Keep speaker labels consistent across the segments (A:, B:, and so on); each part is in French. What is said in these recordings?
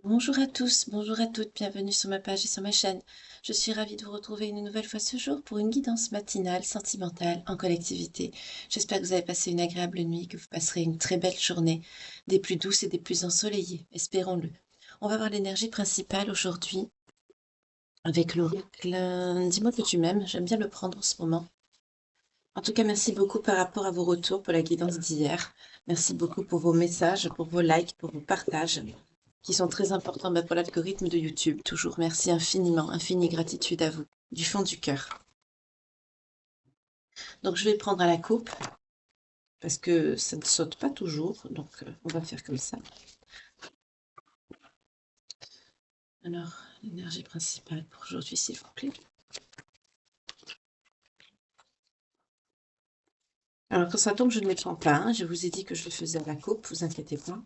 A: Bonjour à tous, bonjour à toutes, bienvenue sur ma page et sur ma chaîne. Je suis ravie de vous retrouver une nouvelle fois ce jour pour une guidance matinale sentimentale en collectivité. J'espère que vous avez passé une agréable nuit, que vous passerez une très belle journée, des plus douces et des plus ensoleillées, espérons-le. On va voir l'énergie principale aujourd'hui avec l'oracle. Dis-moi que tu m'aimes, j'aime bien le prendre en ce moment. En tout cas, merci beaucoup par rapport à vos retours pour la guidance d'hier. Merci beaucoup pour vos messages, pour vos likes, pour vos partages, qui sont très importants pour l'algorithme de YouTube. Toujours merci infiniment, infinie gratitude à vous, du fond du cœur. Donc je vais prendre à la coupe, parce que ça ne saute pas toujours, donc on va faire comme ça. Alors, l'énergie principale pour aujourd'hui, s'il vous plaît. Alors quand ça tombe, je ne les prends pas, hein. Je vous ai dit que je le faisais à la coupe, vous inquiétez pas.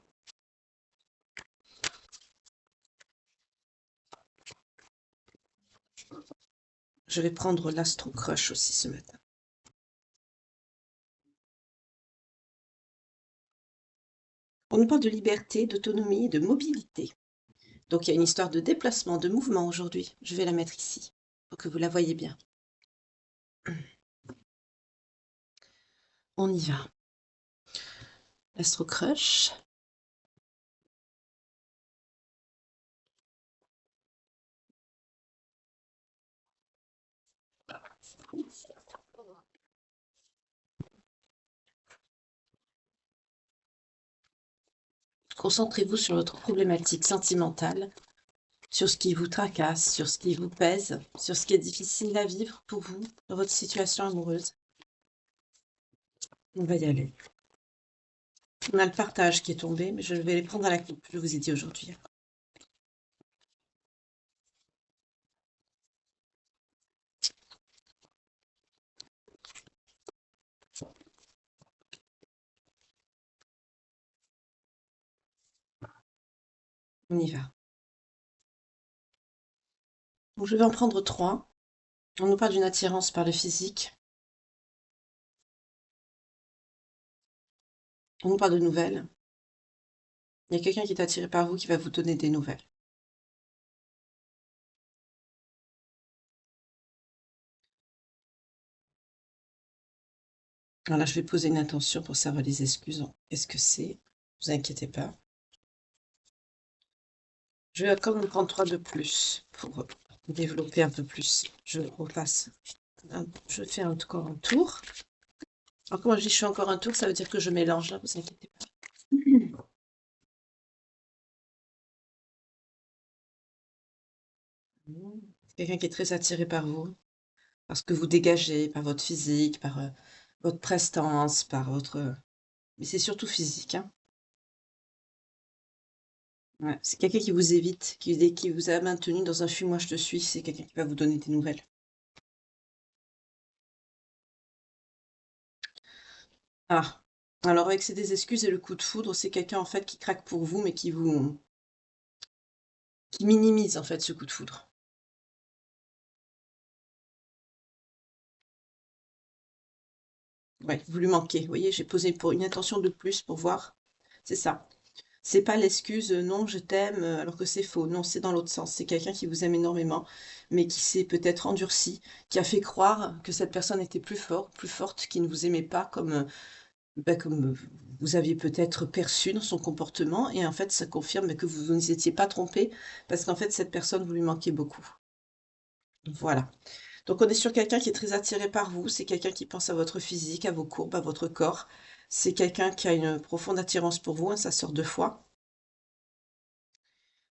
A: Je vais prendre l'Astro Crush aussi ce matin. On nous parle de liberté, d'autonomie et de mobilité. Donc il y a une histoire de déplacement, de mouvement aujourd'hui. Je vais la mettre ici, pour que vous la voyez bien. On y va. L'Astro Crush. Concentrez-vous sur votre problématique sentimentale, sur ce qui vous tracasse, sur ce qui vous pèse, sur ce qui est difficile à vivre pour vous dans votre situation amoureuse. On va y aller. On a le partage qui est tombé, mais je vais les prendre à la coupe, je vous ai dit aujourd'hui. On y va. Donc, je vais en prendre trois. On nous parle d'une attirance par le physique. On nous parle de nouvelles. Il y a quelqu'un qui est attiré par vous qui va vous donner des nouvelles. Alors là, je vais poser une intention pour savoir les excuses. Qu'est-ce que c'est? Vous inquiétez pas. Je vais quand même prendre 3 de plus pour développer un peu plus. Je repasse. Je fais encore un tour. Alors, quand je dis je fais encore un tour, ça veut dire que je mélange là, vous inquiétez pas. Quelqu'un qui est très attiré par vous, par ce que vous dégagez, par votre physique, par votre prestance, par votre. Mais c'est surtout physique, hein. Ouais, c'est quelqu'un qui vous évite, qui vous a maintenu dans un fuis-moi je te suis. C'est quelqu'un qui va vous donner des nouvelles. Ah, alors avec ces des excuses et le coup de foudre, c'est quelqu'un en fait qui craque pour vous, mais qui minimise en fait ce coup de foudre. Ouais, vous lui manquez. Vous voyez, j'ai posé pour une intention de plus pour voir. C'est ça. C'est pas l'excuse non, je t'aime, alors que c'est faux. Non, c'est dans l'autre sens. C'est quelqu'un qui vous aime énormément, mais qui s'est peut-être endurci, qui a fait croire que cette personne était plus fort, plus forte, qui ne vous aimait pas comme vous aviez peut-être perçu dans son comportement. Et en fait, ça confirme que vous ne étiez pas trompé, parce qu'en fait, cette personne, vous lui manquez beaucoup. Voilà. Donc on est sur quelqu'un qui est très attiré par vous, c'est quelqu'un qui pense à votre physique, à vos courbes, à votre corps. C'est quelqu'un qui a une profonde attirance pour vous, hein, ça sort deux fois.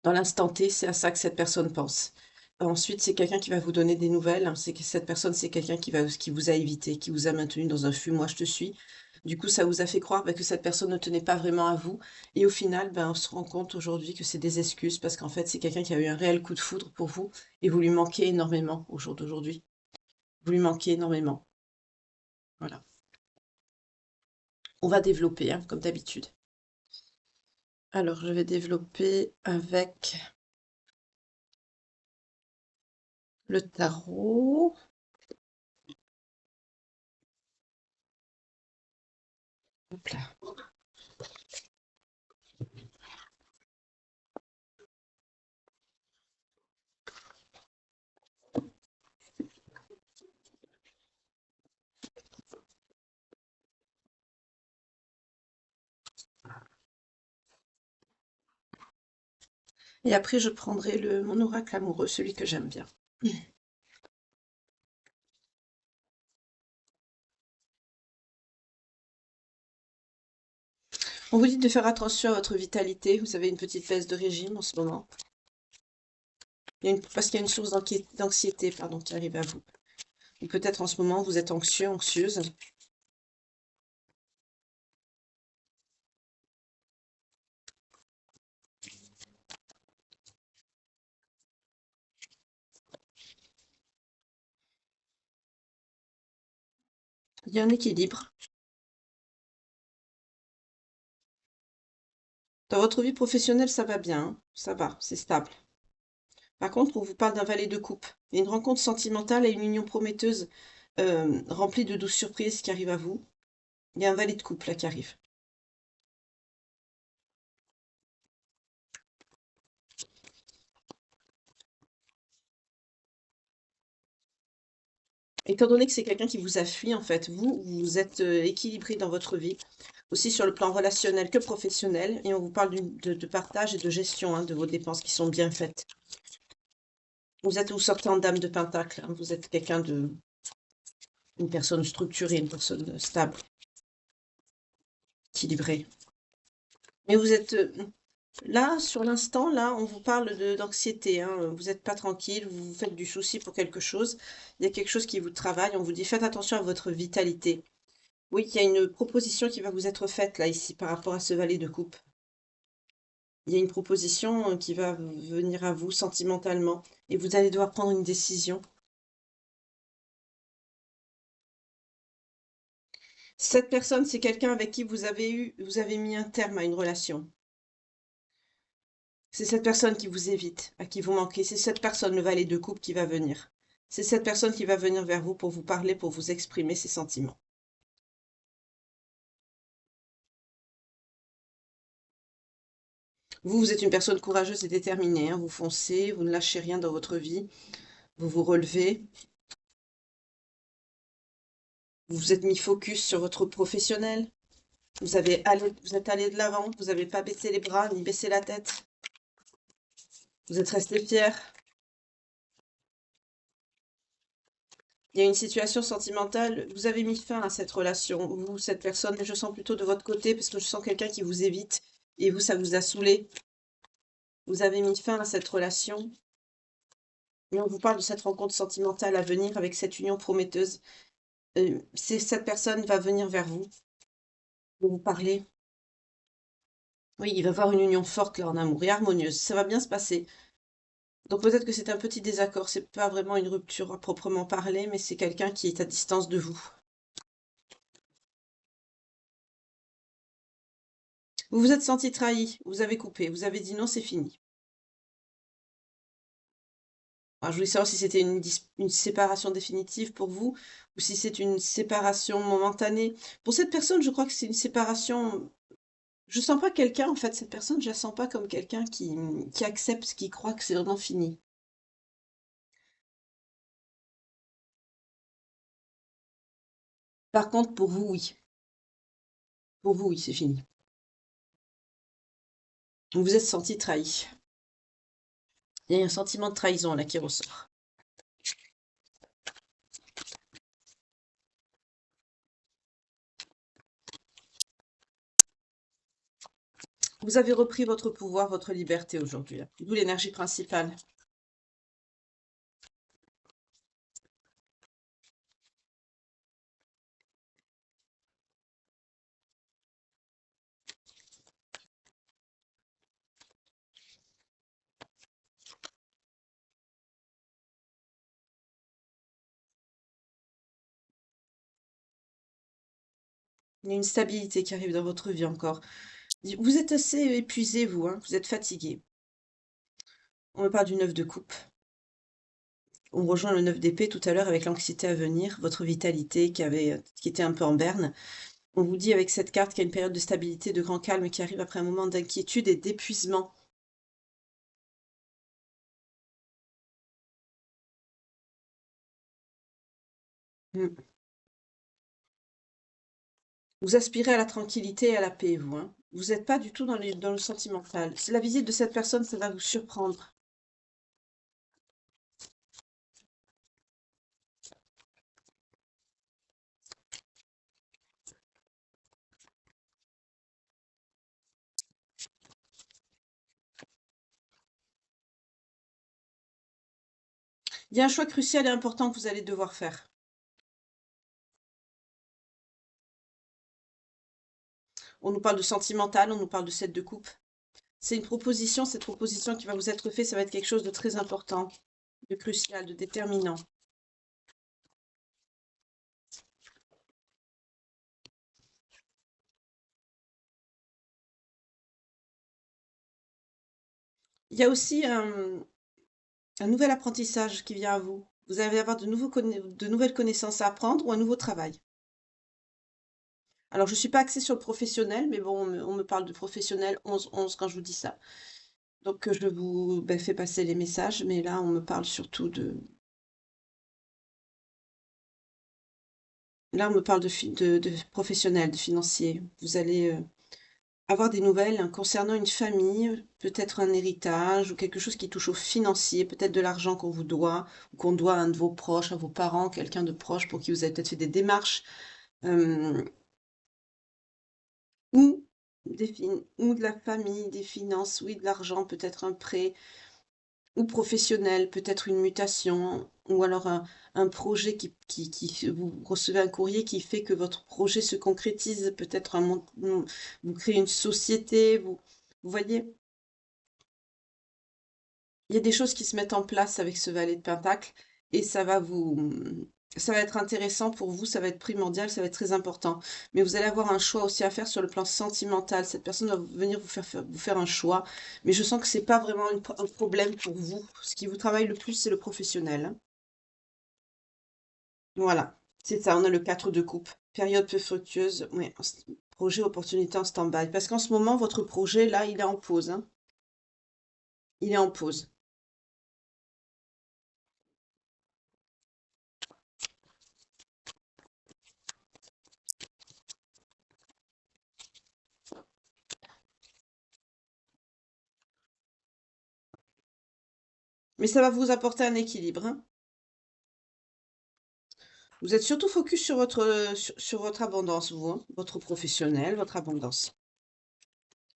A: Dans l'instant T, c'est à ça que cette personne pense. Ensuite, c'est quelqu'un qui va vous donner des nouvelles, hein. C'est que cette personne, c'est quelqu'un qui vous a évité, qui vous a maintenu dans un flux, moi je te suis. Du coup, ça vous a fait croire que cette personne ne tenait pas vraiment à vous. Et au final, on se rend compte aujourd'hui que c'est des excuses parce qu'en fait, c'est quelqu'un qui a eu un réel coup de foudre pour vous et vous lui manquez énormément au jour d'aujourd'hui. Vous lui manquez énormément. Voilà. On va développer, hein, comme d'habitude. Alors, je vais développer avec le tarot. Hop là.
B: Et après, je prendrai mon oracle amoureux, celui que j'aime bien. On vous dit de faire attention à votre vitalité. Vous avez une petite baisse de régime en ce moment. Parce qu'il y a une source d'anxiété, pardon, qui arrive à vous. Ou peut-être en ce moment, vous êtes anxieux, anxieuse. Il y a un équilibre. Dans votre vie professionnelle, ça va bien, hein. Ça va, c'est stable. Par contre, on vous parle d'un valet de coupe. Il y a une rencontre sentimentale et une union prometteuse remplie de douces surprises qui arrivent à vous. Il y a un valet de coupe là qui arrive. Étant donné que c'est quelqu'un qui vous a fui, en fait, vous êtes équilibré dans votre vie, aussi sur le plan relationnel que professionnel, et on vous parle de partage et de gestion hein, de vos dépenses qui sont bien faites. Vous sortez en dame de pentacle, hein, vous êtes une personne structurée, une personne stable, équilibrée. Mais vous êtes là, sur l'instant, là, on vous parle d'anxiété, hein, vous n'êtes pas tranquille, vous vous faites du souci pour quelque chose, il y a quelque chose qui vous travaille, on vous dit faites attention à votre vitalité. Oui, il y a une proposition qui va vous être faite là, ici, par rapport à ce valet de coupe. Il y a une proposition qui va venir à vous sentimentalement et vous allez devoir prendre une décision. Cette personne, c'est quelqu'un avec qui vous avez mis un terme à une relation. C'est cette personne qui vous évite, à qui vous manquez. C'est cette personne, le valet de coupe, qui va venir. C'est cette personne qui va venir vers vous pour vous parler, pour vous exprimer ses sentiments. Vous êtes une personne courageuse et déterminée, hein. Vous foncez, vous ne lâchez rien dans votre vie, vous vous relevez. Vous vous êtes mis focus sur votre professionnel. Vous êtes allé de l'avant. Vous n'avez pas baissé les bras ni baissé la tête. Vous êtes resté fier. Il y a une situation sentimentale. Vous avez mis fin à cette relation. Vous, cette personne, mais je sens plutôt de votre côté parce que je sens quelqu'un qui vous évite. Et vous, ça vous a saoulé. Vous avez mis fin à cette relation. Et on vous parle de cette rencontre sentimentale à venir avec cette union prometteuse. Cette personne va venir vers vous pour vous parler. Oui, il va y avoir une union forte là en amour et harmonieuse. Ça va bien se passer. Donc peut-être que c'est un petit désaccord, c'est pas vraiment une rupture à proprement parler, mais c'est quelqu'un qui est à distance de vous. Vous vous êtes senti trahi, vous avez coupé, vous avez dit non, c'est fini. Alors, je voulais savoir si c'était une séparation définitive pour vous ou si c'est une séparation momentanée. Pour cette personne, je crois que c'est une séparation. Je sens pas quelqu'un, en fait, cette personne, je la sens pas comme quelqu'un qui accepte, qui croit que c'est vraiment fini. Par contre, pour vous, oui. Pour vous, oui, c'est fini. Vous vous êtes senti trahi. Il y a un sentiment de trahison là qui ressort. Vous avez repris votre pouvoir, votre liberté aujourd'hui, là. D'où l'énergie principale. Il y a une stabilité qui arrive dans votre vie encore. Vous êtes assez épuisé, vous, hein, vous êtes fatigué. On me parle du 9 de coupe. On rejoint le 9 d'épée tout à l'heure avec l'anxiété à venir, votre vitalité qui était un peu en berne. On vous dit avec cette carte qu'il y a une période de stabilité, de grand calme qui arrive après un moment d'inquiétude et d'épuisement. Mm. Vous aspirez à la tranquillité et à la paix, vous, hein. Vous n'êtes pas du tout dans le sentimental. La visite de cette personne, ça va vous surprendre. Il y a un choix crucial et important que vous allez devoir faire. On nous parle de sentimental, on nous parle de 7 de coupe. C'est une proposition, cette proposition qui va vous être faite, ça va être quelque chose de très important, de crucial, de déterminant. Il y a aussi un nouvel apprentissage qui vient à vous. Vous allez avoir de nouvelles connaissances à apprendre ou un nouveau travail. Alors, je ne suis pas axée sur le professionnel, mais bon, on me parle de professionnel 11-11 quand je vous dis ça. Donc, je vous fais passer les messages, mais là, on me parle surtout de... Là, on me parle de professionnel, de financier. Vous allez avoir des nouvelles hein, concernant une famille, peut-être un héritage ou quelque chose qui touche au financier, peut-être de l'argent qu'on vous doit, ou qu'on doit à un de vos proches, à vos parents, quelqu'un de proche pour qui vous avez peut-être fait des démarches, euh, ou, ou de la famille, des finances, oui, de l'argent, peut-être un prêt, ou professionnel, peut-être une mutation, ou alors un projet vous recevez un courrier qui fait que votre projet se concrétise, peut-être vous créez une société, vous voyez, il y a des choses qui se mettent en place avec ce valet de Pentacle et ça va être intéressant pour vous, ça va être primordial, ça va être très important. Mais vous allez avoir un choix aussi à faire sur le plan sentimental. Cette personne va venir vous faire un choix, mais je sens que c'est pas vraiment un problème pour vous. Ce qui vous travaille le plus, c'est le professionnel, hein. Voilà, c'est ça, on a le 4 de coupe. Période peu fructueuse, oui, projet, opportunité en stand-by. Parce qu'en ce moment, votre projet, là, il est en pause, hein. Il est en pause. Mais ça va vous apporter un équilibre, hein. Vous êtes surtout focus sur votre abondance, vous, hein, votre professionnel, votre abondance.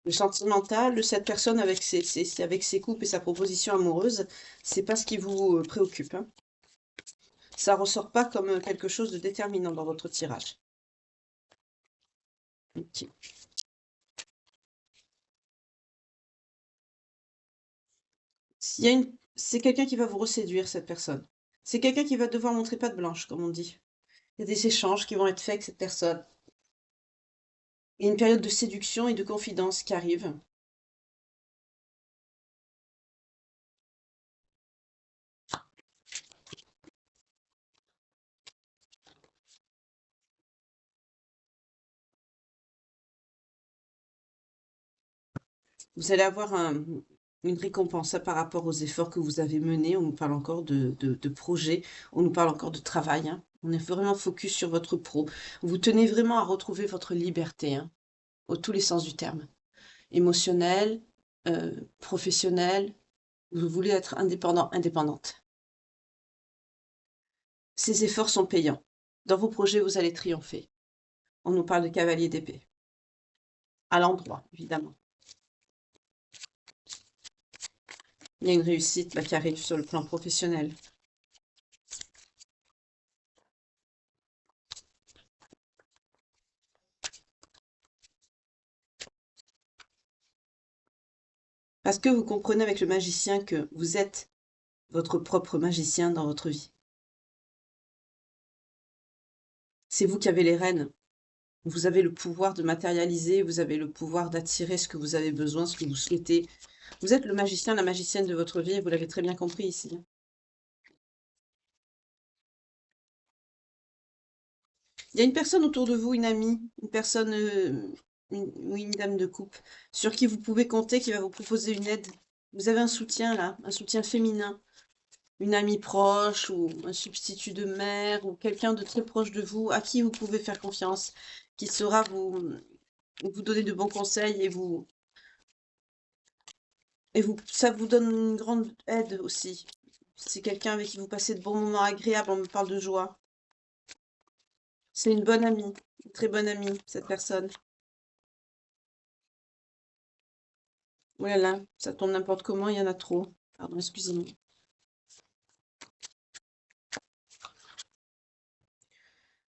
B: Le sentimental de cette personne avec ses couples et sa proposition amoureuse, c'est pas ce qui vous préoccupe, hein. Ça ressort pas comme quelque chose de déterminant dans votre tirage. Ok. C'est quelqu'un qui va vous reséduire, cette personne. C'est quelqu'un qui va devoir montrer patte blanche, comme on dit. Il y a des échanges qui vont être faits avec cette personne. Il y a une période de séduction et de confidence qui arrive. Vous allez avoir une récompense par rapport aux efforts que vous avez menés. On nous parle encore de projet, on nous parle encore de travail, hein. On est vraiment focus sur votre pro. Vous tenez vraiment à retrouver votre liberté, hein, au tous les sens du terme. Émotionnel, professionnel. Vous voulez être indépendant, indépendante. Ces efforts sont payants. Dans vos projets, vous allez triompher. On nous parle de cavalier d'épée. À l'endroit, évidemment. Il y a une réussite qui arrive sur le plan professionnel. Parce que vous comprenez avec le magicien que vous êtes votre propre magicien dans votre vie. C'est vous qui avez les rênes. Vous avez le pouvoir de matérialiser, vous avez le pouvoir d'attirer ce que vous avez besoin, ce que vous souhaitez. Vous êtes le magicien, la magicienne de votre vie, et vous l'avez très bien compris ici. Il y a une personne autour de vous, une amie, une personne, oui, une dame de coupe, sur qui vous pouvez compter, qui va vous proposer une aide. Vous avez un soutien là, un soutien féminin, une amie proche ou un substitut de mère ou quelqu'un de très proche de vous à qui vous pouvez faire confiance, qui saura vous donner de bons conseils ça vous donne une grande aide aussi. C'est quelqu'un avec qui vous passez de bons moments agréables, on me parle de joie. C'est une bonne amie, une très bonne amie, cette personne. Oh là là, ça tombe n'importe comment, il y en a trop. Pardon, excusez-moi.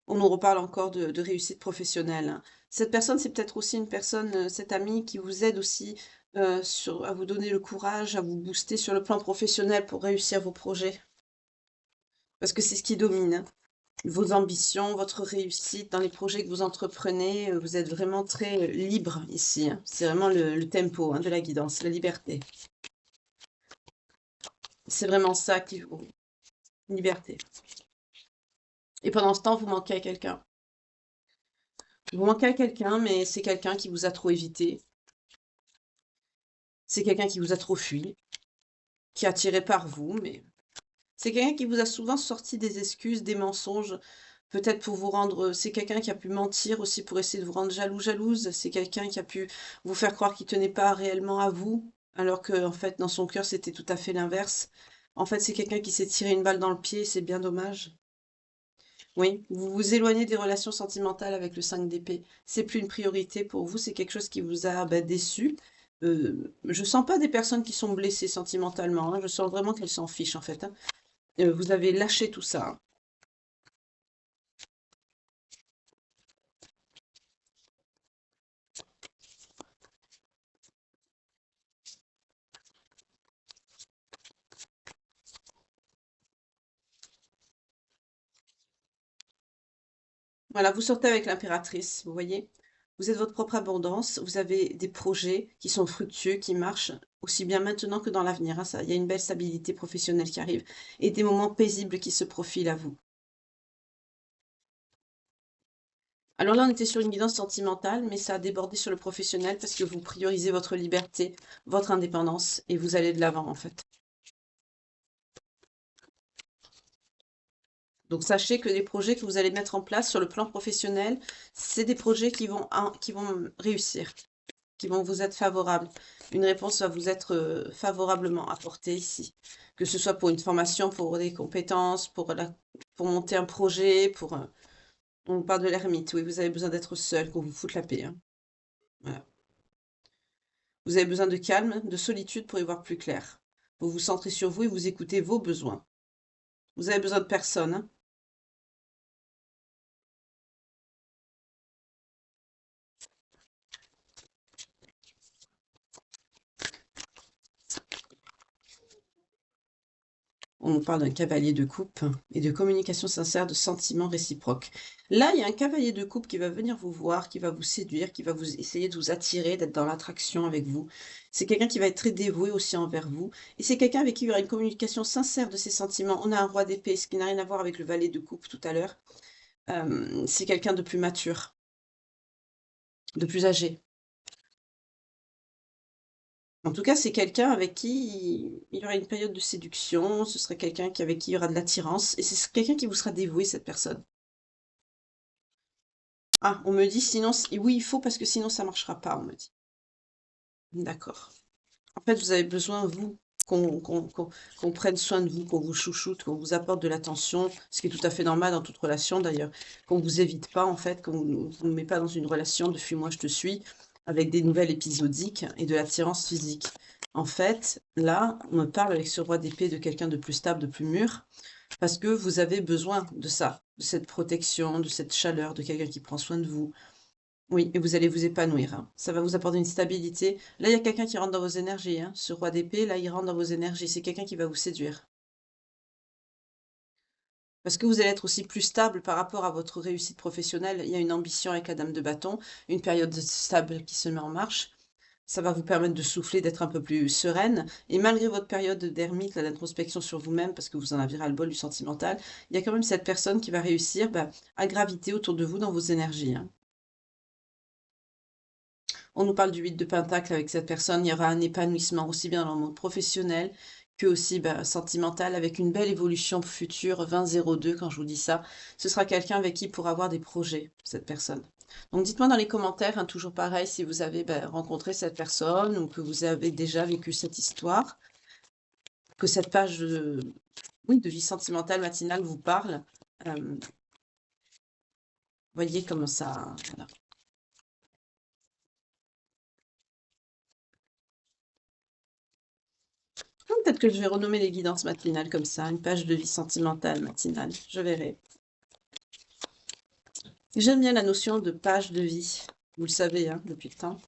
B: On nous reparle encore de réussite professionnelle, hein. Cette personne, c'est peut-être aussi une personne, cette amie qui vous aide aussi à vous donner le courage, à vous booster sur le plan professionnel pour réussir vos projets. Parce que c'est ce qui domine, hein. Vos ambitions, votre réussite dans les projets que vous entreprenez, vous êtes vraiment très libre ici, hein. C'est vraiment le tempo, hein, de la guidance, la liberté. C'est vraiment ça qui vous... Liberté. Et pendant ce temps, vous manquez à quelqu'un. Vous manquez à quelqu'un, mais c'est quelqu'un qui vous a trop évité. C'est quelqu'un qui vous a trop fui, qui est attiré par vous, mais c'est quelqu'un qui vous a souvent sorti des excuses, des mensonges, peut-être pour vous rendre... C'est quelqu'un qui a pu mentir aussi pour essayer de vous rendre jaloux, jalouse. C'est quelqu'un qui a pu vous faire croire qu'il tenait pas réellement à vous, alors que, en fait, dans son cœur, c'était tout à fait l'inverse. En fait, c'est quelqu'un qui s'est tiré une balle dans le pied, et c'est bien dommage. Oui, vous vous éloignez des relations sentimentales avec le 5 d'épée. C'est plus une priorité pour vous, c'est quelque chose qui vous a déçu. Je sens pas des personnes qui sont blessées sentimentalement, hein. Je sens vraiment qu'elles s'en fichent en fait, hein. Vous avez lâché tout ça, hein. Voilà, vous sortez avec l'impératrice, vous voyez? Vous êtes votre propre abondance, vous avez des projets qui sont fructueux, qui marchent aussi bien maintenant que dans l'avenir, hein, ça, il y a une belle stabilité professionnelle qui arrive et des moments paisibles qui se profilent à vous. Alors là, on était sur une guidance sentimentale, mais ça a débordé sur le professionnel parce que vous priorisez votre liberté, votre indépendance et vous allez de l'avant en fait. Donc sachez que les projets que vous allez mettre en place sur le plan professionnel, c'est des projets qui vont réussir, qui vont vous être favorables. Une réponse va vous être favorablement apportée ici. Que ce soit pour une formation, pour des compétences, pour monter un projet, on parle de l'ermite, oui, vous avez besoin d'être seul, qu'on vous foute la paix, hein. Voilà. Vous avez besoin de calme, de solitude pour y voir plus clair. Vous vous centrez sur vous et vous écoutez vos besoins. Vous avez besoin de personne, hein. On nous parle d'un cavalier de coupe et de communication sincère, de sentiments réciproques. Là, il y a un cavalier de coupe qui va venir vous voir, qui va vous séduire, qui va vous essayer de vous attirer, d'être dans l'attraction avec vous. C'est quelqu'un qui va être très dévoué aussi envers vous. Et c'est quelqu'un avec qui il y aura une communication sincère de ses sentiments. On a un roi d'épée, ce qui n'a rien à voir avec le valet de coupe tout à l'heure. C'est quelqu'un de plus mature, de plus âgé. En tout cas, c'est quelqu'un avec qui il y aura une période de séduction, ce serait quelqu'un avec qui il y aura de l'attirance, et c'est quelqu'un qui vous sera dévoué, cette personne. Ah, on me dit sinon, oui, il faut parce que sinon ça marchera pas, on me dit. D'accord. En fait, vous avez besoin, vous, qu'on prenne soin de vous, qu'on vous chouchoute, qu'on vous apporte de l'attention, ce qui est tout à fait normal dans toute relation d'ailleurs, qu'on vous évite pas en fait, qu'on vous met pas dans une relation de fuis-moi, je te suis, avec des nouvelles épisodiques et de l'attirance physique. En fait, là, on me parle avec ce roi d'épée de quelqu'un de plus stable, de plus mûr, parce que vous avez besoin de ça, de cette protection, de cette chaleur, de quelqu'un qui prend soin de vous. Oui, et vous allez vous épanouir, hein. Ça va vous apporter une stabilité. Là, il y a quelqu'un qui rentre dans vos énergies, hein. Ce roi d'épée, là, il rentre dans vos énergies. C'est quelqu'un qui va vous séduire. Parce que vous allez être aussi plus stable par rapport à votre réussite professionnelle. Il y a une ambition avec la dame de bâton, une période stable qui se met en marche. Ça va vous permettre de souffler, d'être un peu plus sereine. Et malgré votre période d'ermite, d'introspection sur vous-même, parce que vous en avez ras-le-bol du sentimental, il y a quand même cette personne qui va réussir à graviter autour de vous dans vos énergies, hein. On nous parle du 8 de Pentacle avec cette personne. Il y aura un épanouissement aussi bien dans le monde professionnel que aussi sentimental avec une belle évolution future 2002 quand je vous dis ça. Ce sera quelqu'un avec qui pour avoir des projets, cette personne. Donc dites-moi dans les commentaires, hein, toujours pareil, si vous avez rencontré cette personne ou que vous avez déjà vécu cette histoire, que cette page oui, de vie sentimentale matinale vous parle. Voyez comment ça... voilà. Peut-être que je vais renommer les guidances matinales comme ça, une page de vie sentimentale matinale, je verrai. J'aime bien la notion de page de vie, vous le savez, hein, depuis le temps.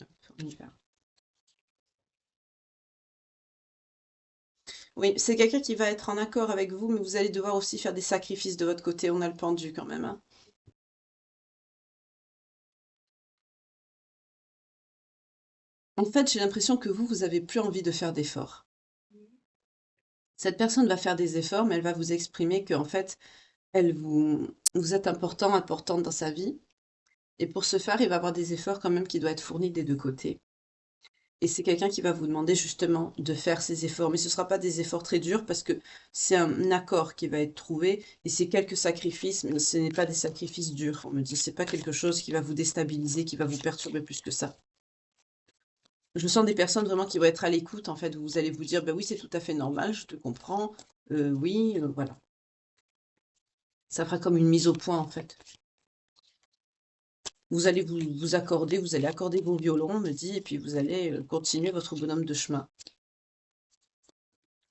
B: Hop, on y va. Oui, c'est quelqu'un qui va être en accord avec vous, mais vous allez devoir aussi faire des sacrifices de votre côté. On a le pendu quand même, hein. En fait, j'ai l'impression que vous avez plus envie de faire d'efforts. Cette personne va faire des efforts, mais elle va vous exprimer qu'en fait, vous êtes important, importante dans sa vie. Et pour ce faire, il va y avoir des efforts quand même qui doivent être fournis des deux côtés. Et c'est quelqu'un qui va vous demander justement de faire ces efforts. Mais ce ne sera pas des efforts très durs parce que c'est un accord qui va être trouvé et c'est quelques sacrifices, mais ce n'est pas des sacrifices durs. On me dit, c'est pas quelque chose qui va vous déstabiliser, qui va vous perturber plus que ça. Je sens des personnes vraiment qui vont être à l'écoute, en fait, où vous allez vous dire, ben oui, c'est tout à fait normal, je te comprends, oui, voilà. Ça fera comme une mise au point, en fait. Vous allez vous accorder, vous allez accorder vos violons, on me dit, et puis vous allez continuer votre bonhomme de chemin.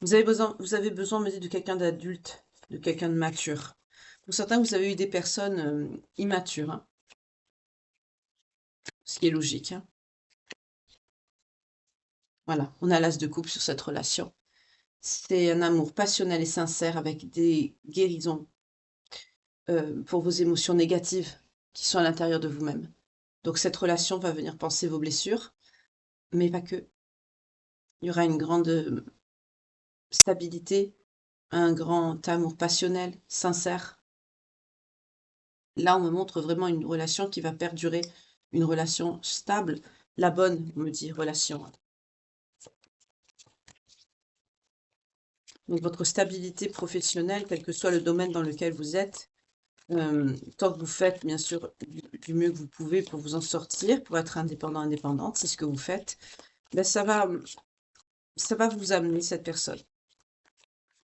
B: Vous avez besoin, on me dit, de quelqu'un d'adulte, de quelqu'un de mature. Pour certains, vous avez eu des personnes immatures, hein, ce qui est logique, hein. Voilà, on a l'as de coupe sur cette relation. C'est un amour passionnel et sincère avec des guérisons pour vos émotions négatives qui sont à l'intérieur de vous-même. Donc cette relation va venir panser vos blessures, mais pas que. Il y aura une grande stabilité, un grand amour passionnel, sincère. Là, on me montre vraiment une relation qui va perdurer, une relation stable, la bonne, on me dit, relation. Donc votre stabilité professionnelle, quel que soit le domaine dans lequel vous êtes, tant que vous faites, bien sûr, du mieux que vous pouvez pour vous en sortir, pour être indépendant, indépendante, c'est ce que vous faites, ben ça va vous amener cette personne.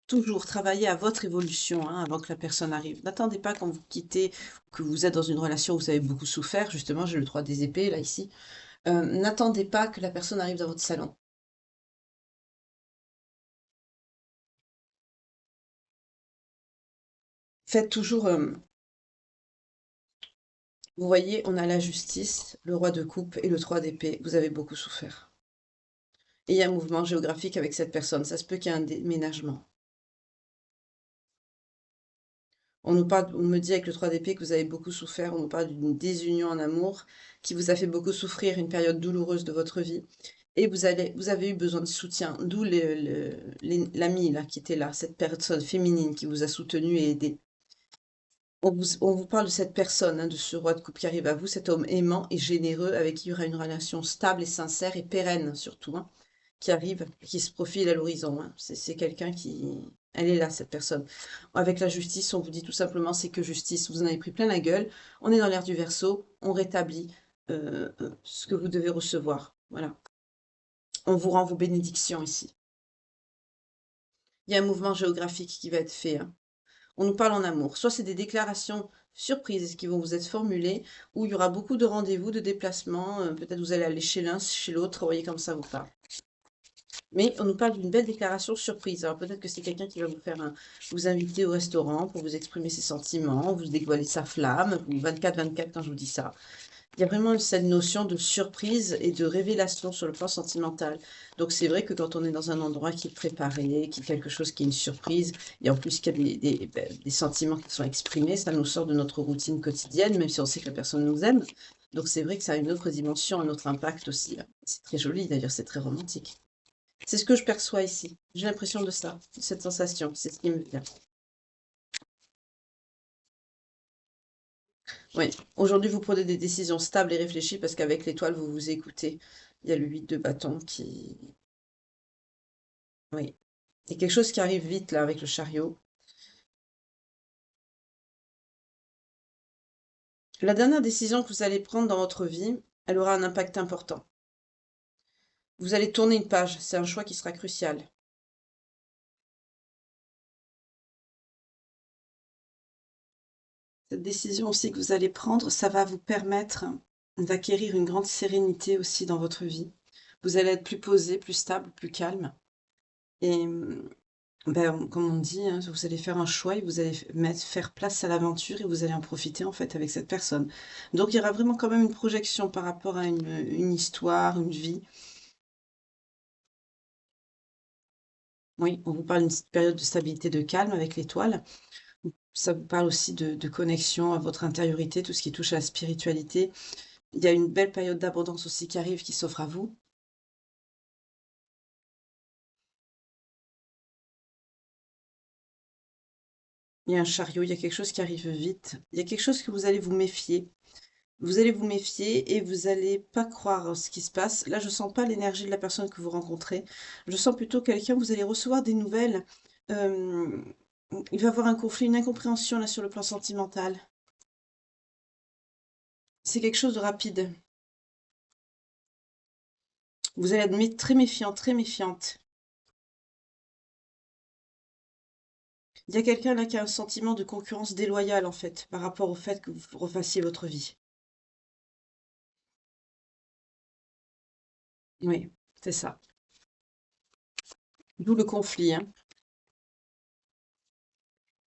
B: Toujours travailler à votre évolution, hein, avant que la personne arrive. N'attendez pas quand vous quittez, que vous êtes dans une relation où vous avez beaucoup souffert, justement, j'ai le 3 des épées, là, ici. N'attendez pas que la personne arrive dans votre salon. Faites toujours, vous voyez, on a la justice, le roi de coupe et le 3 d'épée. Vous avez beaucoup souffert. Et il y a un mouvement géographique avec cette personne. Ça se peut qu'il y ait un déménagement. On me dit avec le 3 d'épée que vous avez beaucoup souffert. On nous parle d'une désunion en amour qui vous a fait beaucoup souffrir, une période douloureuse de votre vie. Et vous avez eu besoin de soutien. D'où l'ami là qui était là, cette personne féminine qui vous a soutenu et aidé. On vous parle de cette personne, hein, de ce roi de coupe qui arrive à vous, cet homme aimant et généreux avec qui il y aura une relation stable et sincère et pérenne surtout, hein, qui arrive, qui se profile à l'horizon, hein. C'est quelqu'un qui... Elle est là, cette personne. Avec la justice, on vous dit tout simplement, c'est que justice. Vous en avez pris plein la gueule. On est dans l'ère du Verseau. On rétablit ce que vous devez recevoir. Voilà. On vous rend vos bénédictions ici. Il y a un mouvement géographique qui va être fait, hein. On nous parle en amour. Soit c'est des déclarations surprises qui vont vous être formulées, ou il y aura beaucoup de rendez-vous, de déplacements. Peut-être vous allez aller chez l'un, chez l'autre. Vous voyez comme ça vous parle. Mais on nous parle d'une belle déclaration surprise. Alors peut-être que c'est quelqu'un qui va vous inviter au restaurant pour vous exprimer ses sentiments, vous dévoiler sa flamme, 24-24 quand je vous dis ça. Il y a vraiment cette notion de surprise et de révélation sur le plan sentimental. Donc c'est vrai que quand on est dans un endroit qui est préparé, qui est quelque chose qui est une surprise, et en plus qu'il y a des sentiments qui sont exprimés, ça nous sort de notre routine quotidienne, même si on sait que la personne nous aime. Donc c'est vrai que ça a une autre dimension, un autre impact aussi. C'est très joli d'ailleurs, c'est très romantique. C'est ce que je perçois ici. J'ai l'impression de ça, de cette sensation. C'est ce qui me vient. Oui. Aujourd'hui, vous prenez des décisions stables et réfléchies parce qu'avec l'étoile, vous vous écoutez. Il y a le 8 de bâton qui... Oui. Il y a quelque chose qui arrive vite là avec le chariot. La dernière décision que vous allez prendre dans votre vie, elle aura un impact important. Vous allez tourner une page, c'est un choix qui sera crucial. Cette décision aussi que vous allez prendre, ça va vous permettre d'acquérir une grande sérénité aussi dans votre vie. Vous allez être plus posé, plus stable, plus calme. Et ben, comme on dit, hein, vous allez faire un choix et vous allez faire place à l'aventure et vous allez en profiter en fait avec cette personne. Donc il y aura vraiment quand même une projection par rapport à une histoire, une vie. Oui, on vous parle d'une période de stabilité, de calme avec l'étoile. Ça vous parle aussi de connexion à votre intériorité, tout ce qui touche à la spiritualité. Il y a une belle période d'abondance aussi qui arrive, qui s'offre à vous. Il y a un chariot, il y a quelque chose qui arrive vite. Il y a quelque chose que vous allez vous méfier. Vous allez vous méfier et vous allez pas croire ce qui se passe. Là, je sens pas l'énergie de la personne que vous rencontrez. Je sens plutôt quelqu'un, vous allez recevoir des nouvelles. Euh, il va y avoir un conflit, une incompréhension là sur le plan sentimental. C'est quelque chose de rapide. Vous allez être très méfiant, très méfiante. Il y a quelqu'un là qui a un sentiment de concurrence déloyale en fait, par rapport au fait que vous refassiez votre vie. Oui, c'est ça. D'où le conflit, hein.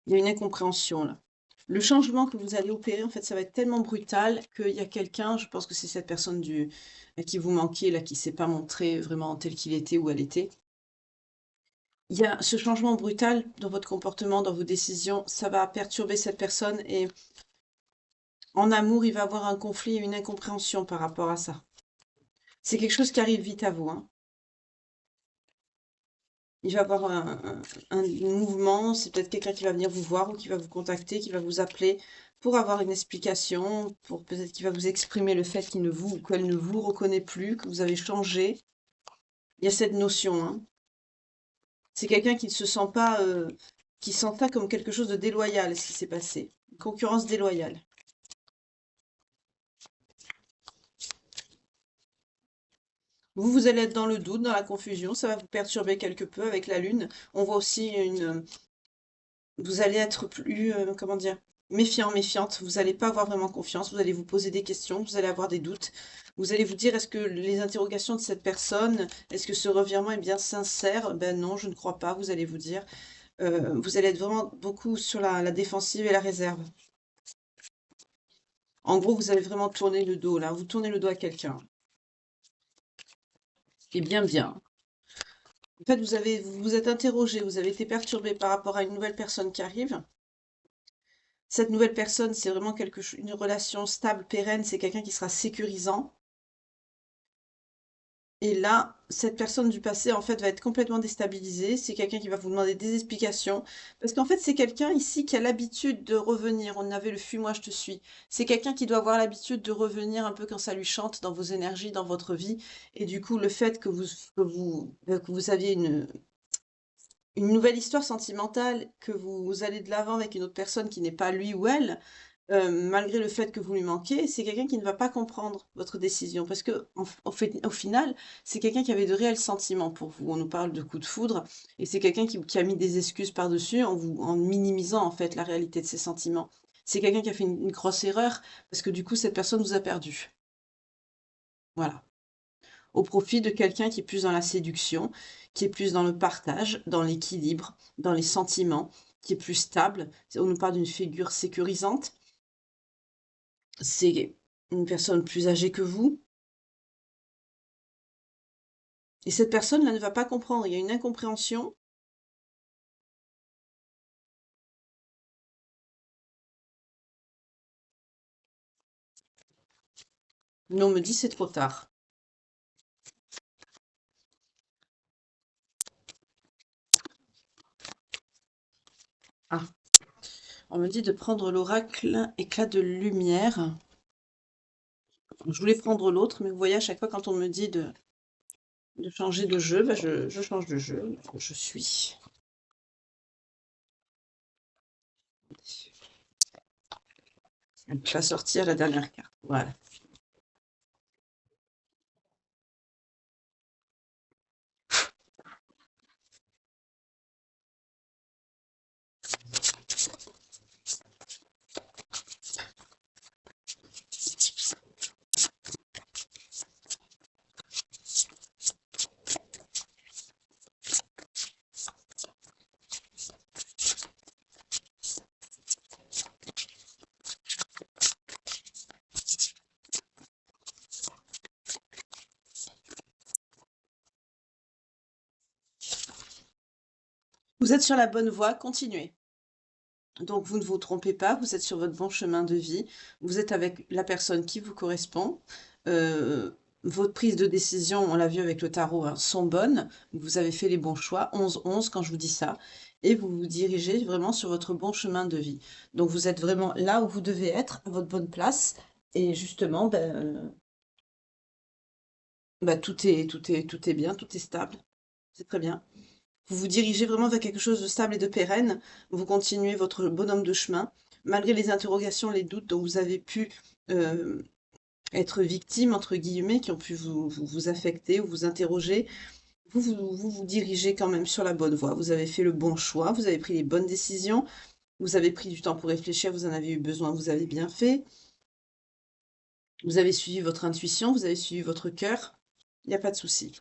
B: Il y a une incompréhension là. Le changement que vous allez opérer, en fait, ça va être tellement brutal qu'il y a quelqu'un, je pense que c'est cette personne à qui vous manquiez, là, qui s'est pas montré vraiment tel qu'il était ou elle était. Il y a ce changement brutal dans votre comportement, dans vos décisions, ça va perturber cette personne et en amour, il va y avoir un conflit et une incompréhension par rapport à ça. C'est quelque chose qui arrive vite à vous, hein. Il va y avoir un mouvement, c'est peut-être quelqu'un qui va venir vous voir ou qui va vous contacter, qui va vous appeler pour avoir une explication, pour peut-être qu'il va vous exprimer le fait qu'il ne vous, qu'elle ne vous reconnaît plus, que vous avez changé. Il y a cette notion, hein. C'est quelqu'un qui ne se sent pas, qui sent ça comme quelque chose de déloyal, ce qui s'est passé. Une concurrence déloyale. Vous, vous allez être dans le doute, dans la confusion, ça va vous perturber quelque peu avec la lune. On voit aussi vous allez être plus, comment dire, méfiant, méfiante. Vous n'allez pas avoir vraiment confiance. Vous allez vous poser des questions. Vous allez avoir des doutes. Vous allez vous dire, est-ce que les interrogations de cette personne, est-ce que ce revirement est bien sincère? Ben non, je ne crois pas. Vous allez vous dire. Vous allez être vraiment beaucoup sur la défensive et la réserve. En gros, vous avez vraiment tourné le dos là. Vous tournez le dos à quelqu'un. Et bien, bien. En fait, vous vous êtes interrogé, vous avez été perturbé par rapport à une nouvelle personne qui arrive. Cette nouvelle personne, c'est vraiment une relation stable, pérenne, c'est quelqu'un qui sera sécurisant. Et là, cette personne du passé, en fait, va être complètement déstabilisée. C'est quelqu'un qui va vous demander des explications. Parce qu'en fait, c'est quelqu'un ici qui a l'habitude de revenir. On avait le fuis-moi, je te suis. C'est quelqu'un qui doit avoir l'habitude de revenir un peu quand ça lui chante dans vos énergies, dans votre vie. Et du coup, le fait que vous aviez une nouvelle histoire sentimentale, que vous allez de l'avant avec une autre personne qui n'est pas lui ou elle, malgré le fait que vous lui manquez, c'est quelqu'un qui ne va pas comprendre votre décision. Parce que, au final, c'est quelqu'un qui avait de réels sentiments pour vous. On nous parle de coup de foudre, et c'est quelqu'un qui a mis des excuses par-dessus en minimisant en fait la réalité de ses sentiments. C'est quelqu'un qui a fait une grosse erreur, parce que du coup, cette personne vous a perdu. Voilà. Au profit de quelqu'un qui est plus dans la séduction, qui est plus dans le partage, dans l'équilibre, dans les sentiments, qui est plus stable. On nous parle d'une figure sécurisante. C'est une personne plus âgée que vous. Et cette personne-là ne va pas comprendre. Il y a une incompréhension. Mais on me dit c'est trop tard. Ah, on me dit de prendre l'oracle éclat de lumière. Je voulais prendre l'autre, mais vous voyez, à chaque fois quand on me dit de changer de jeu, bah, je change de jeu. Je suis. Je vais sortir la dernière carte. Voilà. Vous êtes sur la bonne voie, continuez. Donc, vous ne vous trompez pas, vous êtes sur votre bon chemin de vie, vous êtes avec la personne qui vous correspond. Votre prise de décision, on l'a vu avec le tarot, hein, sont bonnes. Vous avez fait les bons choix, 11-11 quand je vous dis ça. Et vous vous dirigez vraiment sur votre bon chemin de vie. Donc, vous êtes vraiment là où vous devez être, à votre bonne place. Et justement, tout est bien, tout est stable. C'est très bien. Vous vous dirigez vraiment vers quelque chose de stable et de pérenne. Vous continuez votre bonhomme de chemin, malgré les interrogations, les doutes dont vous avez pu euh, être victime, entre guillemets, qui ont pu vous affecter ou vous interroger. Vous dirigez quand même sur la bonne voie. Vous avez fait le bon choix, vous avez pris les bonnes décisions, vous avez pris du temps pour réfléchir, vous en avez eu besoin, vous avez bien fait. Vous avez suivi votre intuition, vous avez suivi votre cœur. Il n'y a pas de souci.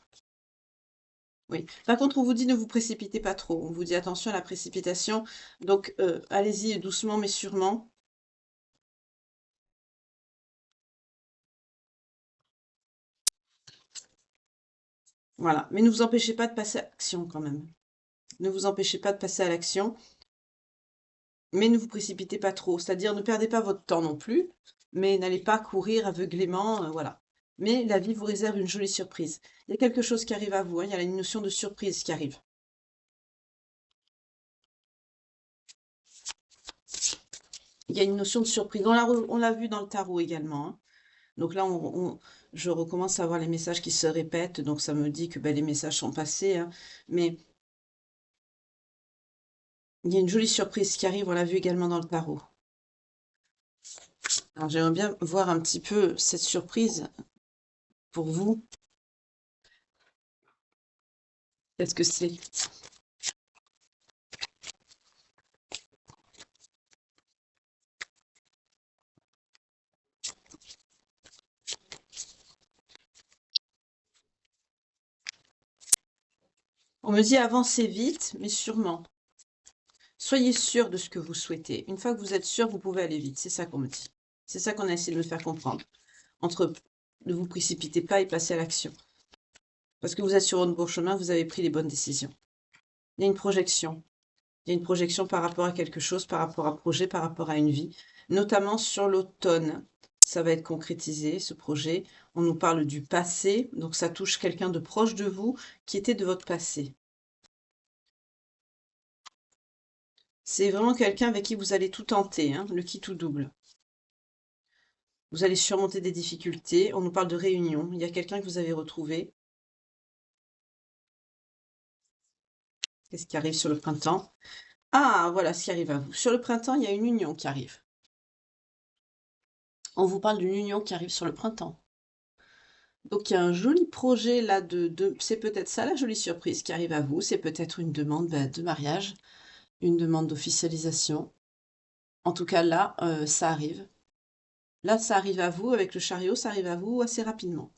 B: Oui. Par contre, on vous dit ne vous précipitez pas trop. On vous dit attention à la précipitation. Donc, allez-y doucement mais sûrement. Voilà. Mais ne vous empêchez pas de passer à l'action quand même. Ne vous empêchez pas de passer à l'action. Mais ne vous précipitez pas trop. C'est-à-dire, ne perdez pas votre temps non plus. Mais n'allez pas courir aveuglément. Voilà. Mais la vie vous réserve une jolie surprise. Il y a quelque chose qui arrive à vous, hein. Il y a une notion de surprise qui arrive. Il y a une notion de surprise. On l'a vu dans le tarot également, hein. Donc là, je recommence à voir les messages qui se répètent, donc ça me dit que les messages sont passés, hein. Mais il y a une jolie surprise qui arrive, on l'a vu également dans le tarot. Alors j'aimerais bien voir un petit peu cette surprise pour vous. Qu'est-ce que c'est? On me dit avancez vite, mais sûrement. Soyez sûr de ce que vous souhaitez. Une fois que vous êtes sûr, vous pouvez aller vite. C'est ça qu'on me dit. C'est ça qu'on a essayé de me faire comprendre. Entre ne vous précipitez pas et passer à l'action. Parce que vous êtes sur un bon chemin, vous avez pris les bonnes décisions. Il y a une projection. Il y a une projection par rapport à quelque chose, par rapport à un projet, par rapport à une vie, notamment sur l'automne. Ça va être concrétisé, ce projet. On nous parle du passé, donc ça touche quelqu'un de proche de vous qui était de votre passé. C'est vraiment quelqu'un avec qui vous allez tout tenter, hein, le qui tout double. Vous allez surmonter des difficultés. On nous parle de réunion. Il y a quelqu'un que vous avez retrouvé. Qu'est-ce qui arrive sur le printemps? Ah, voilà ce qui arrive à vous. Sur le printemps, il y a une union qui arrive. On vous parle d'une union qui arrive sur le printemps. Donc il y a un joli projet là c'est peut-être ça la jolie surprise qui arrive à vous, c'est peut-être une demande de mariage, une demande d'officialisation. En tout cas là, ça arrive. Là, ça arrive à vous, avec le chariot, ça arrive à vous assez rapidement.